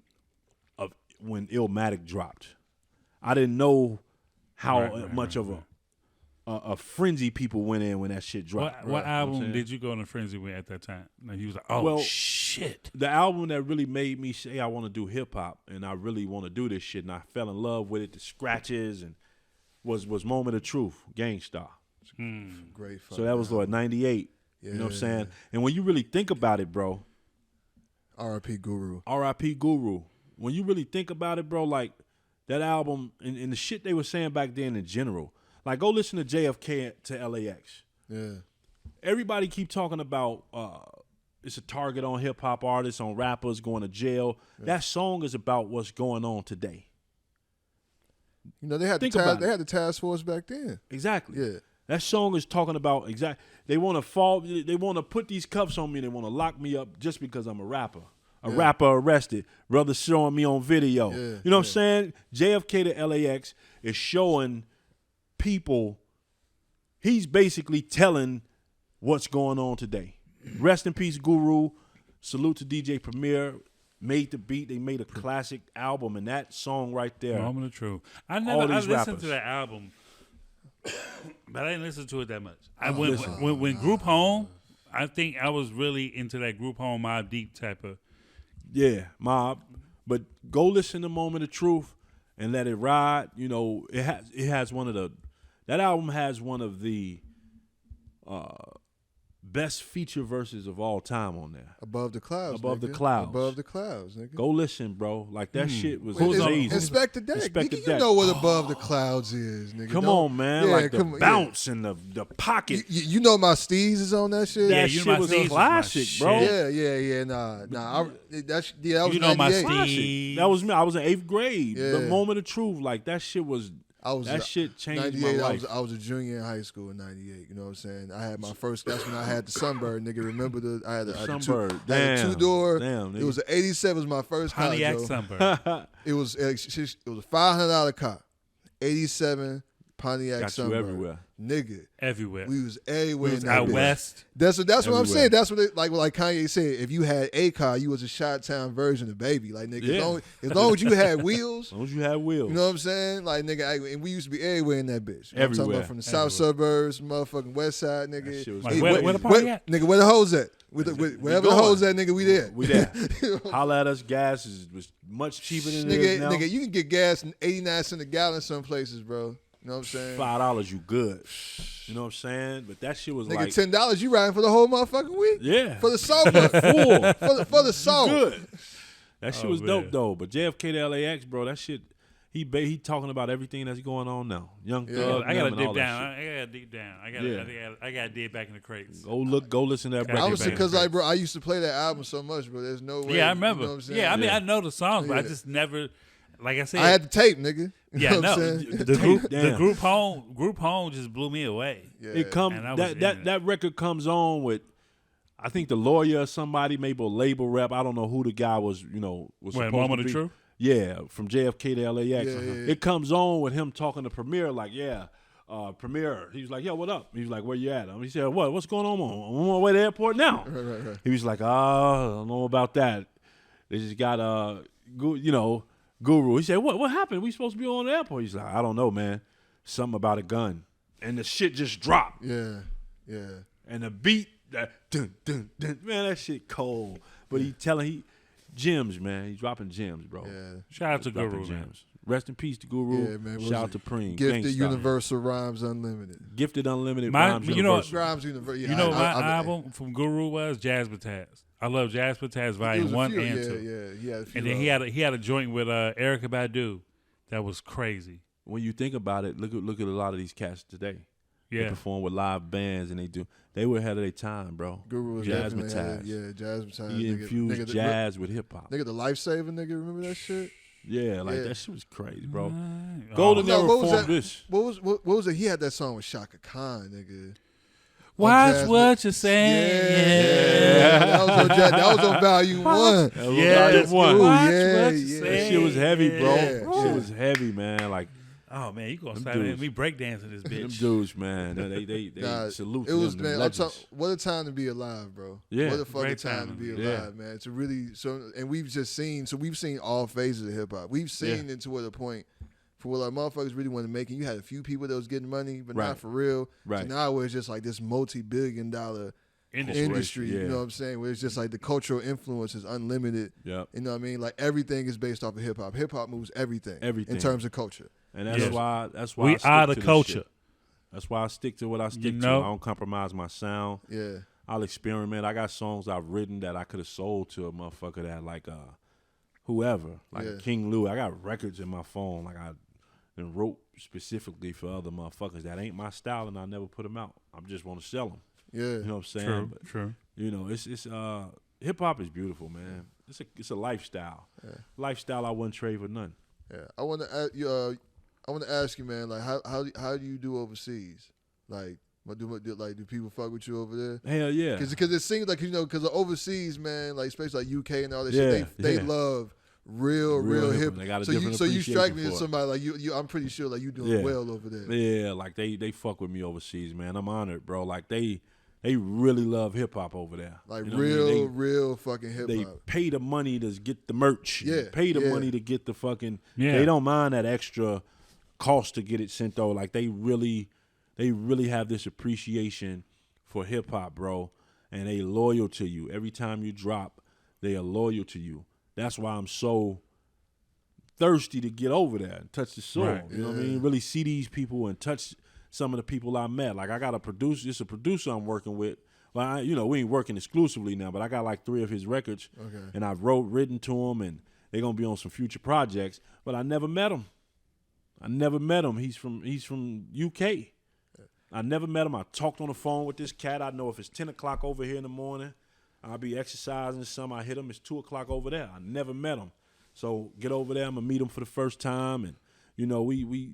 of when Illmatic dropped. I didn't know how much of a frenzy people went in when that shit dropped. What album did you go in a frenzy with at that time? Like, he was like, shit. The album that really made me say I want to do hip hop and I really want to do this shit, and I fell in love with it, the scratches, and was Moment of Truth, Gangstar. Great. So that was like 98. You know what I'm saying? And when you really think about it, bro. R.I.P. Guru. R.I.P. Guru. When you really think about it, bro, like that album and the shit they were saying back then in general. Like, go listen to JFK to LAX. Yeah. Everybody keep talking about it's a target on hip-hop artists, on rappers going to jail. Yeah. That song is about what's going on today. You know, they had the task force back then. Exactly. Yeah. That song is talking about they want to put these cuffs on me, they want to lock me up just because I'm a rapper. A rapper arrested, brother showing me on video. You know what I'm saying? JFK to LAX is showing people, he's basically telling what's going on today. Rest in peace, Guru. Salute to DJ Premier. Made the beat. They made a classic album, and that song right there. Moment of Truth. I listened to that album, but I didn't listen to it that much. When Group Home, I think I was really into that Group Home Mobb Deep type of. Yeah, Mob. But go listen to Moment of Truth and let it ride. You know, it has one of the. That album has one of the best feature verses of all time on there. Above the Clouds. Above the Clouds. Above the Clouds, nigga. Go listen, bro. Like, that shit was amazing. Inspector Deck. Nigga, you know what Above the Clouds is, nigga. Come on, man. Yeah, like the bounce and the pocket. You know my Steez is on that shit? That shit was a classic, bro. Yeah. Nah. That was you know 98. my Steez. That was me. I was in 8th grade. Yeah. The Moment of Truth. Like, that shit was... that shit changed my life. I was a junior in high school in 98. You know what I'm saying? I had my first. That's when I had the Sunbird, nigga. Remember I had a Sunbird. I had a 2-door. Damn, it was an 87. Was my first car. Pontiac Sunbird. It was a $500 car. 87 Pontiac Got Sunbird. you everywhere. Nigga. Everywhere. We was everywhere. We was in that out bitch. west. That's what I'm Everywhere. saying. That's what like Kanye said. If you had a car, you was a Chi-Town version of Baby. Like nigga, as long as you had wheels. As long as you had wheels. You know what I'm saying? Like nigga, and we used to be everywhere in that bitch. You know what I'm talking Everywhere. about from the south suburbs, motherfucking west side, nigga. That shit was Like, crazy. where the party at? Nigga, where the hoes at? Wherever the hoes at, nigga, we there. We there. Holla at us. Gas was much cheaper than it is now. Nigga, you can get gas in 89 cents a gallon some places, bro. You know what I'm saying? $5, you good. You know what I'm saying? But that shit was Nigga, like $10, you riding for the whole motherfucking week? Yeah. For the summer. for the soul. good. That shit was man. dope though. But JFK to LAX, bro, that shit. He talking about everything that's going on now. Young Thug, I gotta and all dig that down. shit. I gotta dig down. I gotta dig back in the crates. Go listen to that. I record, was Honestly, man. because like, bro, I used to play that album so much, bro. There's no way. Yeah, I remember. You know what I'm saying? Yeah, I mean, Yeah. I know the songs, but I Yeah. just never, like I said, I had the tape, nigga. You yeah, know what no, I'm saying? the Damn. group home just blew me away. Yeah. It come And I was in that it. that record comes on with, I think the lawyer or somebody, maybe a label rep. I don't know who the guy was. Was Wait, supposed Moment to of be. Truth? Yeah, from JFK to LAX. Yeah, yeah. It comes on with him talking to Premier, like, Premier. He was like, yo, what up? He was like, where you at? He said, what's going on? I'm on my way to the airport now. Right. He was like, I don't know about that. They just got Guru. He said, what happened? We supposed to be on the airport. He's like, I don't know, man. Something about a gun. And the shit just dropped. Yeah. And the beat, that dun, dun, dun, man, that shit cold. But gems, man. He's dropping gems, bro. Yeah. Shout out to Dropping Guru, man. gems. Rest in peace to Guru. Yeah, man. Shout out to Preem. Gifted Gangsta. Universal Rhymes Unlimited. Gifted Unlimited My- Rhymes you know what- Universal. Rhymes Universal. You know what my album from Guru was? Jazz Taz. I love Jazz Taz Volume 1 and 2. Yeah. He had a few And then he had a joint with Erykah Badu that was crazy. When you think about it, look at a lot of these cats today. They Yeah. perform with live bands, and they were ahead of their time, bro. Guru was Jazz definitely Taz. had- Yeah, Jazz Taz. He nigga, infused nigga, jazz with hip hop. Nigga, the Lifesaver, nigga, remember that shit? Yeah, Yeah. that shit was crazy, bro. Oh. Golden No, Era what was formed that? this. What was it? He had that song with Shaka Khan, nigga. Watch Jazz- what you're saying. Yeah. That was on Volume 1. That was Yeah, Volume One. Ooh, Watch yeah, what you yeah. That say. shit was heavy, bro. Yeah. That shit was heavy, man. Like Oh man, you gonna Them start dudes. me breakdancing this them bitch? dudes, man. They Nah, salute it was them. man. Legends. What a time to be alive, bro. Yeah. What a fucking Great time to time. be Yeah. alive, man. To really and we've seen all phases of hip hop. We've seen into what a point for what our motherfuckers really want to make. And you had a few people that was getting money, but Right. not for real. Right. So now where it's just like this multi-billion-dollar industry. Yeah. You know what I'm saying? Where it's just like the cultural influence is unlimited. Yep. You know what I mean? Like everything is based off of hip hop. Hip hop moves everything. Everything. In terms of culture. And that's Yes. why We I stick are to the this culture. shit. That's why I stick to what I stick to. know? I don't compromise my sound. Yeah. I'll experiment. I got songs I've written that I could have sold to a motherfucker that like whoever, like Yeah. King Louis. I got records in my phone like I and wrote specifically for other motherfuckers that ain't my style, and I never put them out. I just want to sell them. Yeah. You know what I'm saying? True, But, true. you know, it's hip hop is beautiful, man. It's a lifestyle. Yeah. Lifestyle I wouldn't trade for none. Yeah, I want to ask you, man. Like, how do you do overseas? Like, do people fuck with you over there? Hell yeah. Because it seems like because overseas, man, like especially like UK and all that Yeah, shit, they yeah. love real hip. They got a So different you strike appreciation me as for it. somebody like you. I'm pretty sure like you doing Yeah. well over there. Yeah, like they fuck with me overseas, man. I'm honored, bro. Like they really love hip hop over there. Like You know what I mean? real fucking hip They hop. pay the money to get the merch. Yeah, Pay the yeah. money to get the fucking. Yeah. They don't mind that extra cost to get it sent though. Like they really have this appreciation for hip hop, bro, and they loyal to you. Every time you drop, they are loyal to you. That's why I'm so thirsty to get over there and touch the soil. Right. You know what I mean? Really see these people and touch some of the people I met. Like I got a producer I'm working with. Well, we ain't working exclusively now, but I got like 3 of his records, Okay. and I've written to him, and they're gonna be on some future projects. But I never met him. He's from UK. I never met him. I talked on the phone with this cat. I know if it's 10 o'clock over here in the morning, I'll be exercising some. I hit him. It's 2 o'clock over there. I never met him. So get over there. I'm gonna meet him for the first time, and we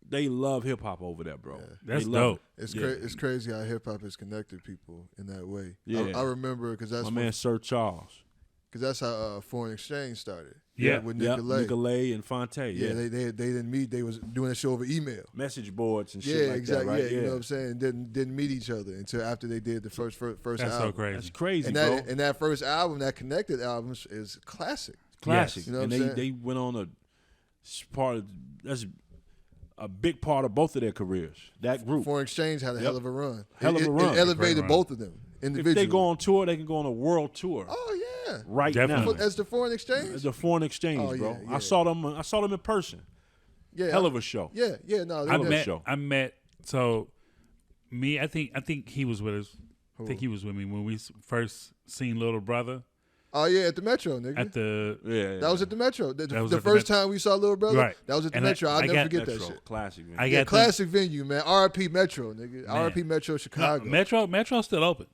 they love hip hop over there, bro. That's They love dope. it. It's crazy how hip hop has connected people in that way. Yeah. I remember because that's My when- man Sir Charles. because that's how Foreign Exchange started. Yeah, with Nicolay and Fonte. Yeah, they didn't meet. They was doing that show over email, message boards and shit like exactly. that, right? Yeah, you know what I'm saying. Didn't meet each other until after they did the first That's album. so crazy. That's crazy, And bro. that first album, that Connected album, is classic. Classic. You know and what I'm saying? they went on that's a big part of both of their careers. That group. Foreign Exchange had a hell of a run. Hell of a run. It elevated run. both of them individually. If they go on tour, they can go on a world tour. Oh yeah, Right Definitely. now. as the Foreign Exchange. As a Foreign Exchange, Oh, bro. yeah. I saw them in person. Yeah, Hell of a show. Yeah, no, Hell of a that- show. I met me. I think he was with us. I think he was with me when we first seen Little Brother Oh yeah, at the Metro, nigga. at the. Yeah. That was at the Metro. The was at first the Metro. time we saw Little Brother, Right. that was at the And Metro. I'll I never got forget that Metro. shit. Classic, man. I Yeah, got classic venue, man. RIP Metro, nigga. RIP Metro Chicago. Metro's still open.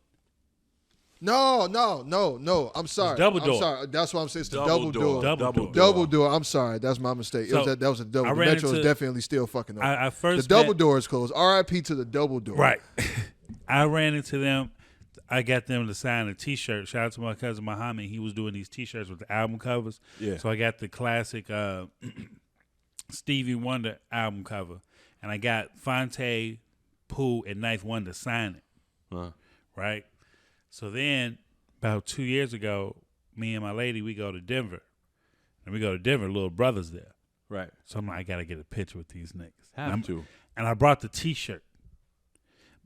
No. I'm sorry. Double I'm door. sorry. That's why I'm saying it's the Double double door. door. Double door. Double door. I'm sorry. That's my mistake. So, that was a double. I The ran Metro is into- definitely still fucking open. I first the double met- door is closed. RIP to the double door. Right. I ran into them. I got them to sign a T-shirt. Shout out to my cousin Muhammad. He was doing these T-shirts with the album covers. Yeah. So I got the classic Stevie Wonder album cover, and I got Fonte, Pooh, and Ninth Wonder sign it. Huh. Right. So then, about 2 years ago, me and my lady, we go to Denver, and Little Brother's there. Right. So I'm like, I gotta get a picture with these niggas. Have to. And I brought the T-shirt.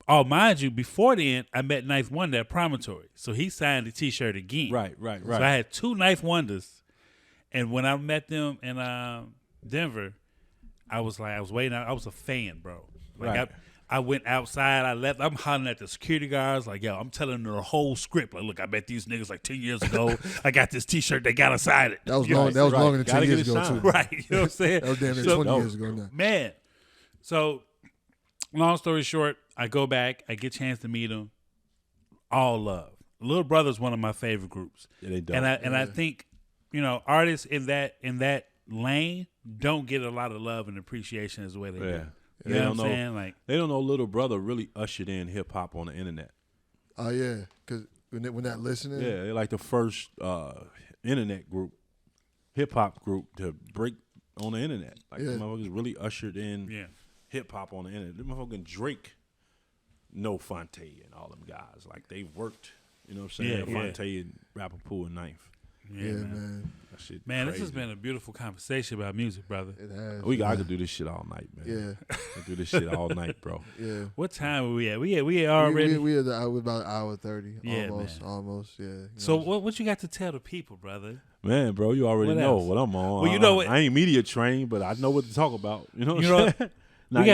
Oh, mind you, before then, I met Ninth Wonder at Promontory. So he signed the T-shirt again. Right. So I had two Ninth Wonders. And when I met them in Denver, I was waiting. I was a fan, bro. Like Right. I went outside. I left. I'm hollering at the security guards like, yo, I'm telling them the whole script. Like, look, I met these niggas like 10 years ago. I got this T-shirt. They got to sign it. That was You know long. That was Right. longer than Gotta 10 get years it ago signed. too. Right. You know what I'm saying? That was damn near So- 20 years ago now. Man. So, long story short, I go back. I get a chance to meet them. All love. Little Brother's one of my favorite groups. Yeah, they dope. And I think, artists in that lane don't get a lot of love and appreciation as the way they do. Yeah. You know what I'm saying? Like, They don't know Little Brother really ushered in hip hop on the internet. Oh yeah, because when that listening. Yeah, they're like the first internet group, hip hop group to break on the internet. Like Yeah. the motherfuckers really ushered in yeah. hip hop on the internet. The motherfucking Drake, No Fonte and all them guys. Like they worked, you know what I'm saying? Yeah, Fonte and Rapper Pooh and Knife. Yeah, man. That shit Man, this crazy. has been a beautiful conversation about music, brother. It has. I could do this shit all night, man. Yeah. I could do this shit all night, bro. Yeah. What time are we at? We already. We had about an hour 30. Yeah, almost. Yeah. You know So what what you got to tell the people, brother? Man, bro, you already What know else? what I'm on. Well, you know what- I ain't media trained, but I know what to talk about. You know what You I'm know,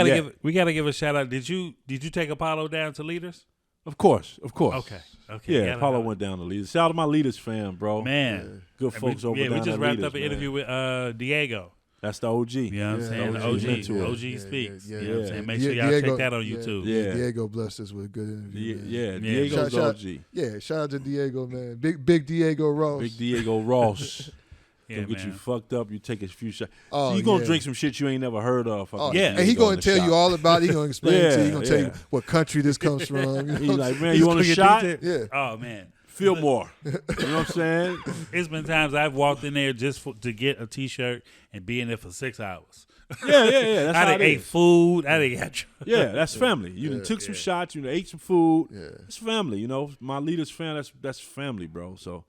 saying? we gotta give a shout out. Did you take Apollo down to Leaders? Of course. Okay. Yeah, gotta Apollo know. went down to Leaders. Shout out to my Leaders fan, bro. Man, Good folks over we down just at wrapped Leaders, up an man. interview with Diego. That's the OG. You know what I'm Yeah, saying? OG OG mentor. speaks. yeah, You know what I'm yeah. saying? Make sure y'all check that on YouTube. Yeah. Diego blessed us with a good interview. man. Yeah, Diego's Shout- OG. Yeah, shout out to Diego, man. Big Diego Ross. Big Diego Ross. Yeah, Gonna get you man. fucked up. You take a few shots. Oh, So you gonna yeah. drink some shit you ain't never heard of. Oh, Yeah. and he gonna tell you all about it. He gonna explain it to you. He gonna tell you Yeah. what country this comes from. You know He's what like, I'm man, you want a He's shot? quick saying? Yeah. Oh man, Philmoore. You know what I'm saying? it's been times I've walked in there just to get a T-shirt and be in there for 6 hours. Yeah. That's I how done it ate is. food. I done got. Yeah, that's family. You done took some shots. You done ate some food. Yeah. It's family. You know, my Leaders fan. That's family, bro. So,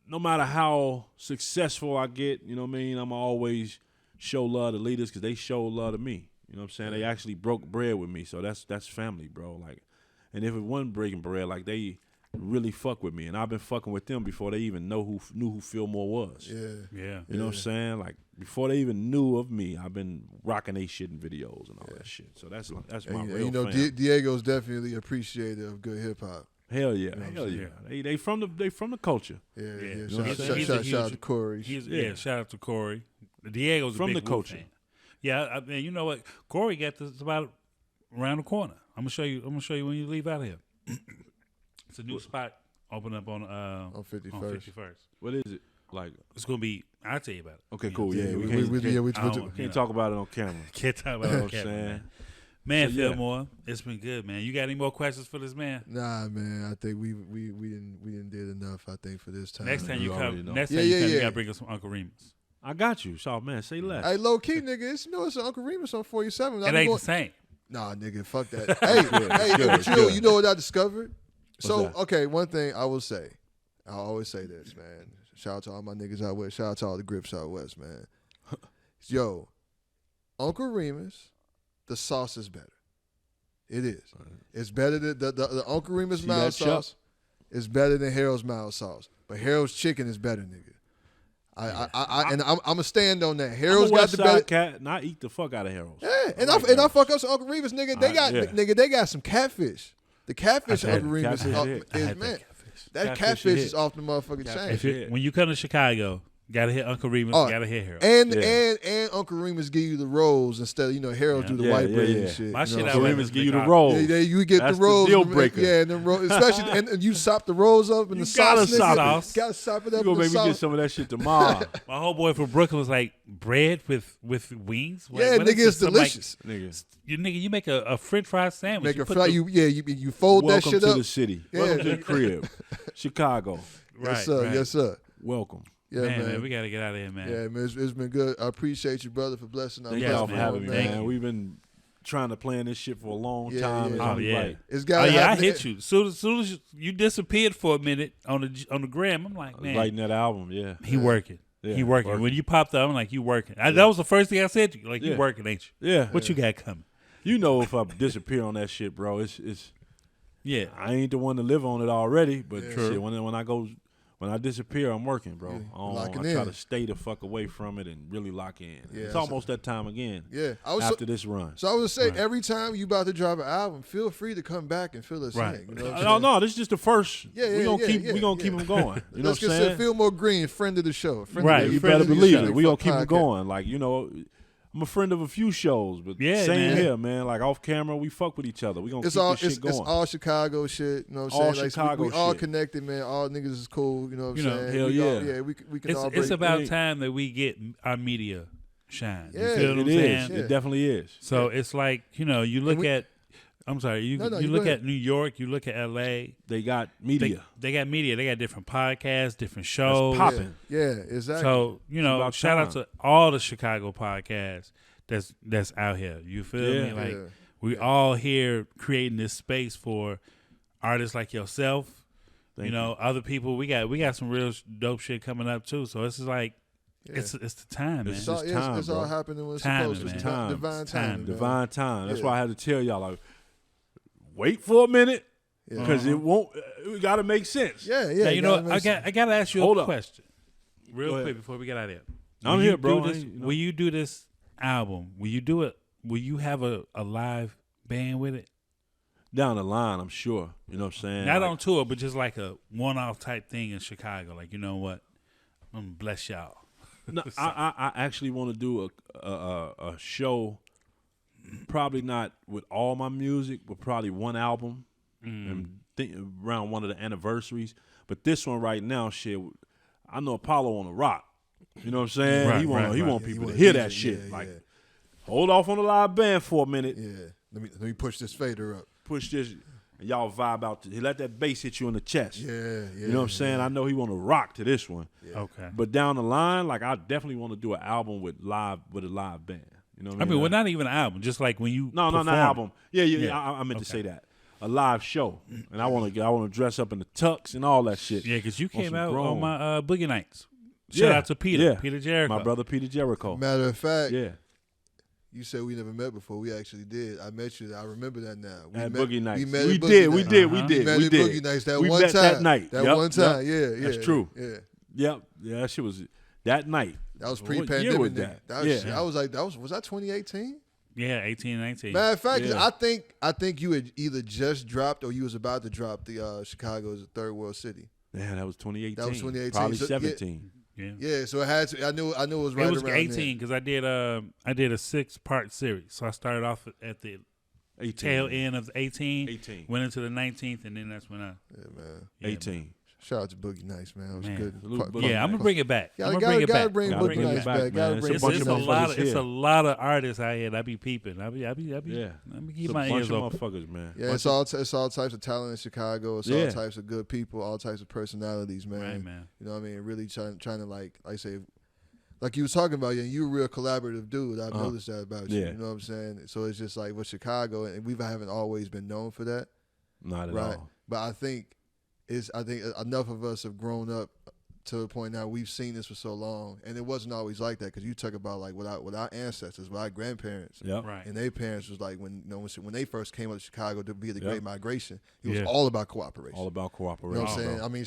no matter how successful I get, you know what I mean, I'ma always show love to Leaders because they show love to me. You know what I'm saying? They actually broke bread with me, so that's family, bro. Like, and if it wasn't breaking bread, like they really fuck with me, and I've been fucking with them before they even knew who Philmoore was. Yeah. Yeah. You know what I'm saying? Like before they even knew of me, I've been rocking they shit in videos and all that shit. So that's my And, real you know, fan. Diego's definitely appreciative of good hip hop. Hell yeah, know what I'm hell saying? yeah. They from the culture. Yeah. Yeah. Yeah. You know what I'm saying? Shout He's a out huge- to Corey. Shout out to Corey. Diego's From a big the Wu culture. fan. Yeah, I mean, you know what? Corey got this about around the corner. I'm gonna show you when you leave out of here. It's a new spot open up on 51st. 51st. What is it like? It's gonna be. I'll tell you about it. Okay, You cool. know, Yeah, we can't talk talk about it on camera. Can't talk about You it know on what I'm camera, saying? man. Man, Philmoore, it's been good, man. You got any more questions for this man? Nah, man. I think we didn't did enough. I think for this time. Next time you come, you gotta bring us some Uncle Remus. I got you, so man. Say less. Hey, low key, nigga. It's it's an Uncle Remus on 47. It ain't the same. Nah, nigga, fuck that. Hey, you know what I discovered? Okay, one thing I will say. I always say this, man. Shout out to all my niggas out west. Shout out to all the grips out west, man. Yo, Uncle Remus, the sauce is better. It is. It's better than the Uncle Remus mild sauce is better than Harold's mild sauce. But Harold's chicken is better, nigga. I'm gonna stand on that. Harold's got the better cat, and I eat the fuck out of Harold's. Yeah, and I fuck up some Uncle Remus, nigga. They got some catfish. The catfish Uncle Remus is man. That catfish is off the motherfucking chain. When you come to Chicago, gotta hit Uncle Remus, gotta hit Harold. And Uncle Remus give you the rolls instead of, Harold do the white bread and shit. My shit, Uncle Remus give you the rolls. Yeah, you get That's the rolls. The deal breaker. Yeah, and them rolls, especially and you sop the rolls up in the sauce. Gotta sop it up. You gonna make me get some of that shit tomorrow. My whole boy from Brooklyn was like, bread with wings. Yeah, nigga, it's delicious. You make a French fry sandwich. Make a fry. You fold that shit up. Welcome to the city. Welcome to the crib, Chicago. Yes, sir. Yes, sir. Welcome. Yeah, man, we gotta get out of here, man. Yeah, man, it's been good. I appreciate you, brother, for blessing us. Thank y'all for having me, man. We've been trying to plan this shit for a long time. Oh yeah, right. I hit you. Soon as you disappeared for a minute on the gram, I'm like, man, writing that album. Yeah, he working. Yeah, he working. When you popped up, I'm like, you working. That was the first thing I said to you. Like, you working, ain't you? Yeah. What you got coming? You know, if I disappear on that shit, bro, it's yeah. I ain't the one to live on it already, but shit, when I disappear, I'm working, bro. I try to stay the fuck away from it and really lock in. Yeah, it's almost that time again. Yeah, after this run. So I was saying, every time you about to drop an album, feel free to come back and fill us in. You know what no, this is just the first. We gonna keep them going. You know what I'm saying? Philmoore Greene, friend of the show. You better believe it. We gonna keep them going. Like, I'm a friend of a few shows, but same here, man. Like, off camera, we fuck with each other. We gonna keep this shit going. It's all Chicago shit. You know what I'm saying? Chicago we all connected, man. All niggas is cool. You know what I'm saying? Hell yeah. We can all break. It's about time that we get our media shine. Yeah, you feel what I'm saying? It definitely is. So it's like, you look at. I'm sorry. You look at New York. You look at L.A. They got media. They got media. They got different podcasts, different shows. That's popping. Yeah, exactly. So shout out to all the Chicago podcasts that's out here. You feel me? Like we all here creating this space for artists like yourself. Other people. We got some real dope shit coming up too. So it's like it's the time, man. It's all happening when it's supposed to. Divine time. Divine time. That's why I had to tell y'all, like, wait for a minute, because it won't. It got to make sense. Yeah. Now, I got to ask you a question, real quick, before we get out of here. I'm here, bro. Will you do this album? Will you do it? Will you have a live band with it? Down the line, I'm sure. You know what I'm saying? Not on tour, but just like a one-off type thing in Chicago. Like, you know what? I'm gonna bless y'all. No, I actually want to do a show, probably not with all my music, but probably one album, and around one of the anniversaries. But this one right now, shit, I know Apollo on the rock. You know what I'm saying? Right, he want people to hear that shit. Hold off on the live band for a minute. Yeah, let me push this fader up. Push this, and y'all vibe out. Let that bass hit you in the chest. Yeah. You know what I'm saying? I know he want to rock to this one. Yeah. Okay. But down the line, like, I definitely want to do an album with a live band. You know what I mean? Well, not even an album. Just like when you not album. Yeah. I meant to say that. A live show, and I want to dress up in the tux and all that shit. Yeah, because you came out on my Boogie nights. Shout out to Peter Jericho. My brother Peter Jericho. Matter of fact, you said we never met before. We actually did. I met you. I remember that now. At Boogie nights. We did. We did. We met at Boogie nights that we one met time. That night. That one time. Yeah. That's true. Yeah. Yep. Yeah, that shit was that night. That was pre-pandemic. What year was that? I was like, was that 2018? Yeah, 18, 19. Matter of fact, I think you had either just dropped or you was about to drop the Chicago as a third world city. Yeah, that was 2018. That was 2018. Probably so, 17. Yeah, so it had to. I knew it was right around. It was 18 because I did a 6-part series. So I started off at the 18. tail end of 18, went into the 19th, and then that's when I. Yeah, man. 18. Shout out to Boogie Nice, man. It was good. Yeah, I'm gonna bring it back. Gotta bring Boogie Nice back. It's a lot of artists out here that I be peeping. I be keep my ears open. Motherfuckers, man. Yeah, it's all types of talent in Chicago. It's all types of good people, all types of personalities, man. Right, man. You know what I mean? Really trying to like I say, like you was talking about, you a real collaborative dude. I've noticed that about you. You know what I'm saying? So it's just like with Chicago, and we haven't always been known for that. Not at all. But I think enough of us have grown up to the point now we've seen this for so long, and it wasn't always like that. Because you talk about like with our ancestors, with our grandparents, right, and their parents was like when they first came up to Chicago to be the Great Migration, it was all about cooperation. All about cooperation. You know what I'm saying? I mean,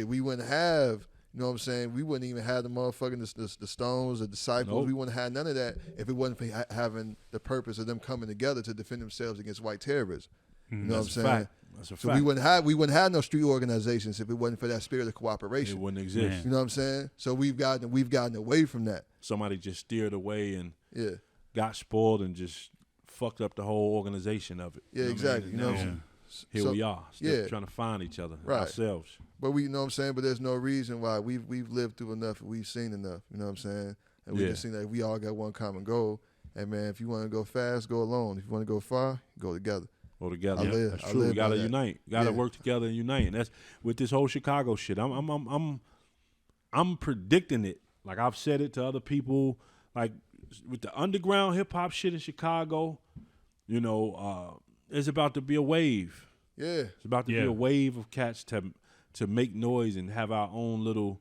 we wouldn't have. You know what I'm saying? We wouldn't even have the motherfucking the Stones, the Disciples. Nope. We wouldn't have none of that if it wasn't for having the purpose of them coming together to defend themselves against white terrorism. You know what I'm saying? That's a fact. So we wouldn't have no street organizations if it wasn't for that spirit of cooperation. It wouldn't exist. You know what I'm saying? So we've gotten away from that. Somebody just steered away and got spoiled and just fucked up the whole organization of it. Yeah, exactly. You know what I'm saying? Here we are, still trying to find each other, ourselves. But we, you know what I'm saying? But there's no reason why we've lived through enough, we've seen enough, you know what I'm saying? And we just seen that we all got one common goal. And man, if you want to go fast, go alone. If you want to go far, go together. Go together. That's true. We gotta unite. Gotta work together and unite. And that's with this whole Chicago shit. I'm predicting it. Like I've said it to other people. Like with the underground hip hop shit in Chicago, it's about to be a wave. Yeah. It's about to be a wave of cats to make noise and have our own little,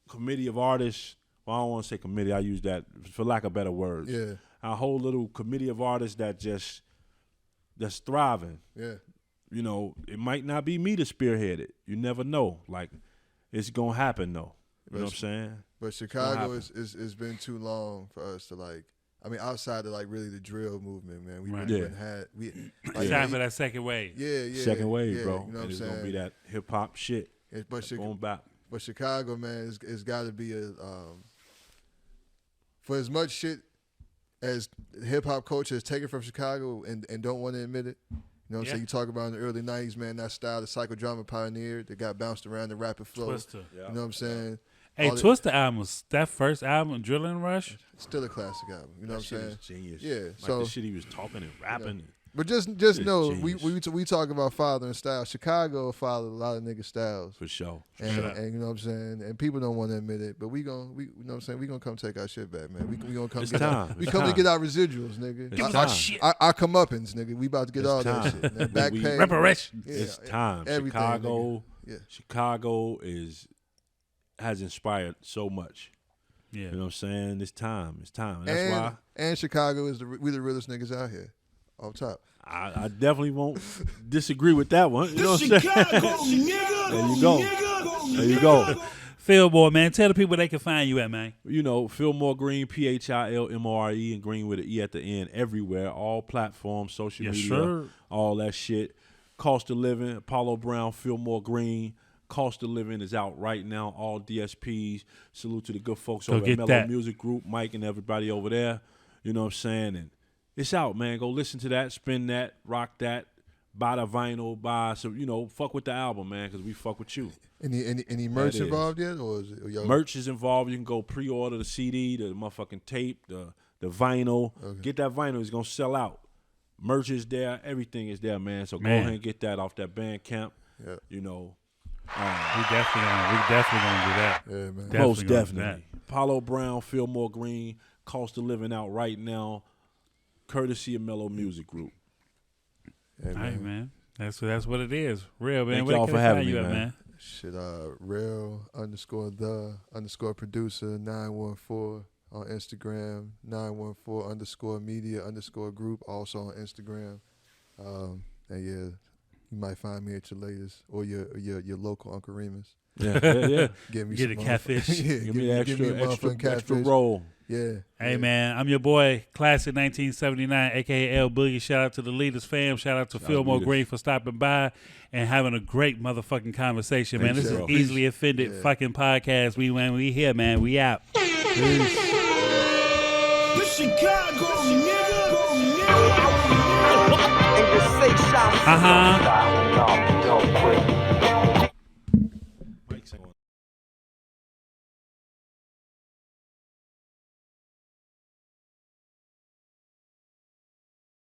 committee of artists. Well, I don't want to say committee. I use that for lack of better words. Yeah. Our whole little committee of artists that's thriving. Yeah. It might not be me to spearhead it. You never know. Like, it's going to happen, though. You know what I'm saying? But Chicago it's been too long for us to, like, I mean, outside of, like, really the drill movement, man. We really haven't had. It's time for that second wave. Yeah. Second wave, bro. You know what I'm it's saying? Going to be that hip-hop shit. Going back. But Chicago, man, it's got to be for as much shit as hip-hop culture has taken from Chicago and don't want to admit it. You know what I'm saying? You talk about in the early 90s, man, that style, the psychodrama pioneer that got bounced around the rapid flow. Twister. You know what I'm saying? Hey, Twister album, that first album, Drilling Rush. It's still a classic album. You know what I'm saying? Genius. Yeah. Like so the shit he was talking and rapping. But just know, we talk about fathering style. Chicago fathered a lot of nigga styles. For sure. And you know what I'm saying? And people don't want to admit it, but you know what I'm saying? We gonna come take our shit back, man. We gonna come to get our residuals, nigga. Give us our shit. Our comeuppance, nigga. We about to get all that shit. Man. Back pay. Reparation. Yeah, it's time. Chicago has inspired so much. Yeah. You know what I'm saying? It's time. And that's why. And Chicago we the realest niggas out here. Off top. I definitely won't disagree with that one. You know what I'm saying? There you go. Philmoore, man. Tell the people they can find you at, man. Philmoore Greene, PHILMORE, and Greene with an E at the end, everywhere, all platforms, social media, all that shit. Cost of Living, Apollo Brown, Philmoore Greene. Cost of Living is out right now, all DSPs. Salute to the good folks over at Mellow Music Group, Mike and everybody over there. You know what I'm saying? And it's out, man. Go listen to that, spin that, rock that, buy the vinyl, buy some, fuck with the album, man, because we fuck with you. Any merch involved yet? Or is it, merch is involved. You can go pre-order the CD, the motherfucking tape, the vinyl. Okay. Get that vinyl. It's going to sell out. Merch is there. Everything is there, man. So go ahead and get that off that Bandcamp. Yeah. We definitely gonna do that. Yeah, man. Most definitely. Apollo Brown, Philmoore Greene, Cost of Living out right now. Courtesy of Mellow Music Group. Hey, all right, man. That's what it is. Real, man. Thank y'all for having me, man. Shit, real _the_producer 914 on Instagram, 914_media_group also on Instagram. And yeah, you might find me at your latest or your local Uncle Remus. Yeah. Get a catfish. Give me extra roll. Yeah. Hey, man, I'm your boy, Classic 1979, a.k.a. L Boogie. Shout out to the Leaders fam. Shout out to Philmoore Greene for stopping by and having a great motherfucking conversation, man. This is Easily Offended fucking podcast. We here, man. We out. Peace. The Chicago nigga. Uh-huh. mixing on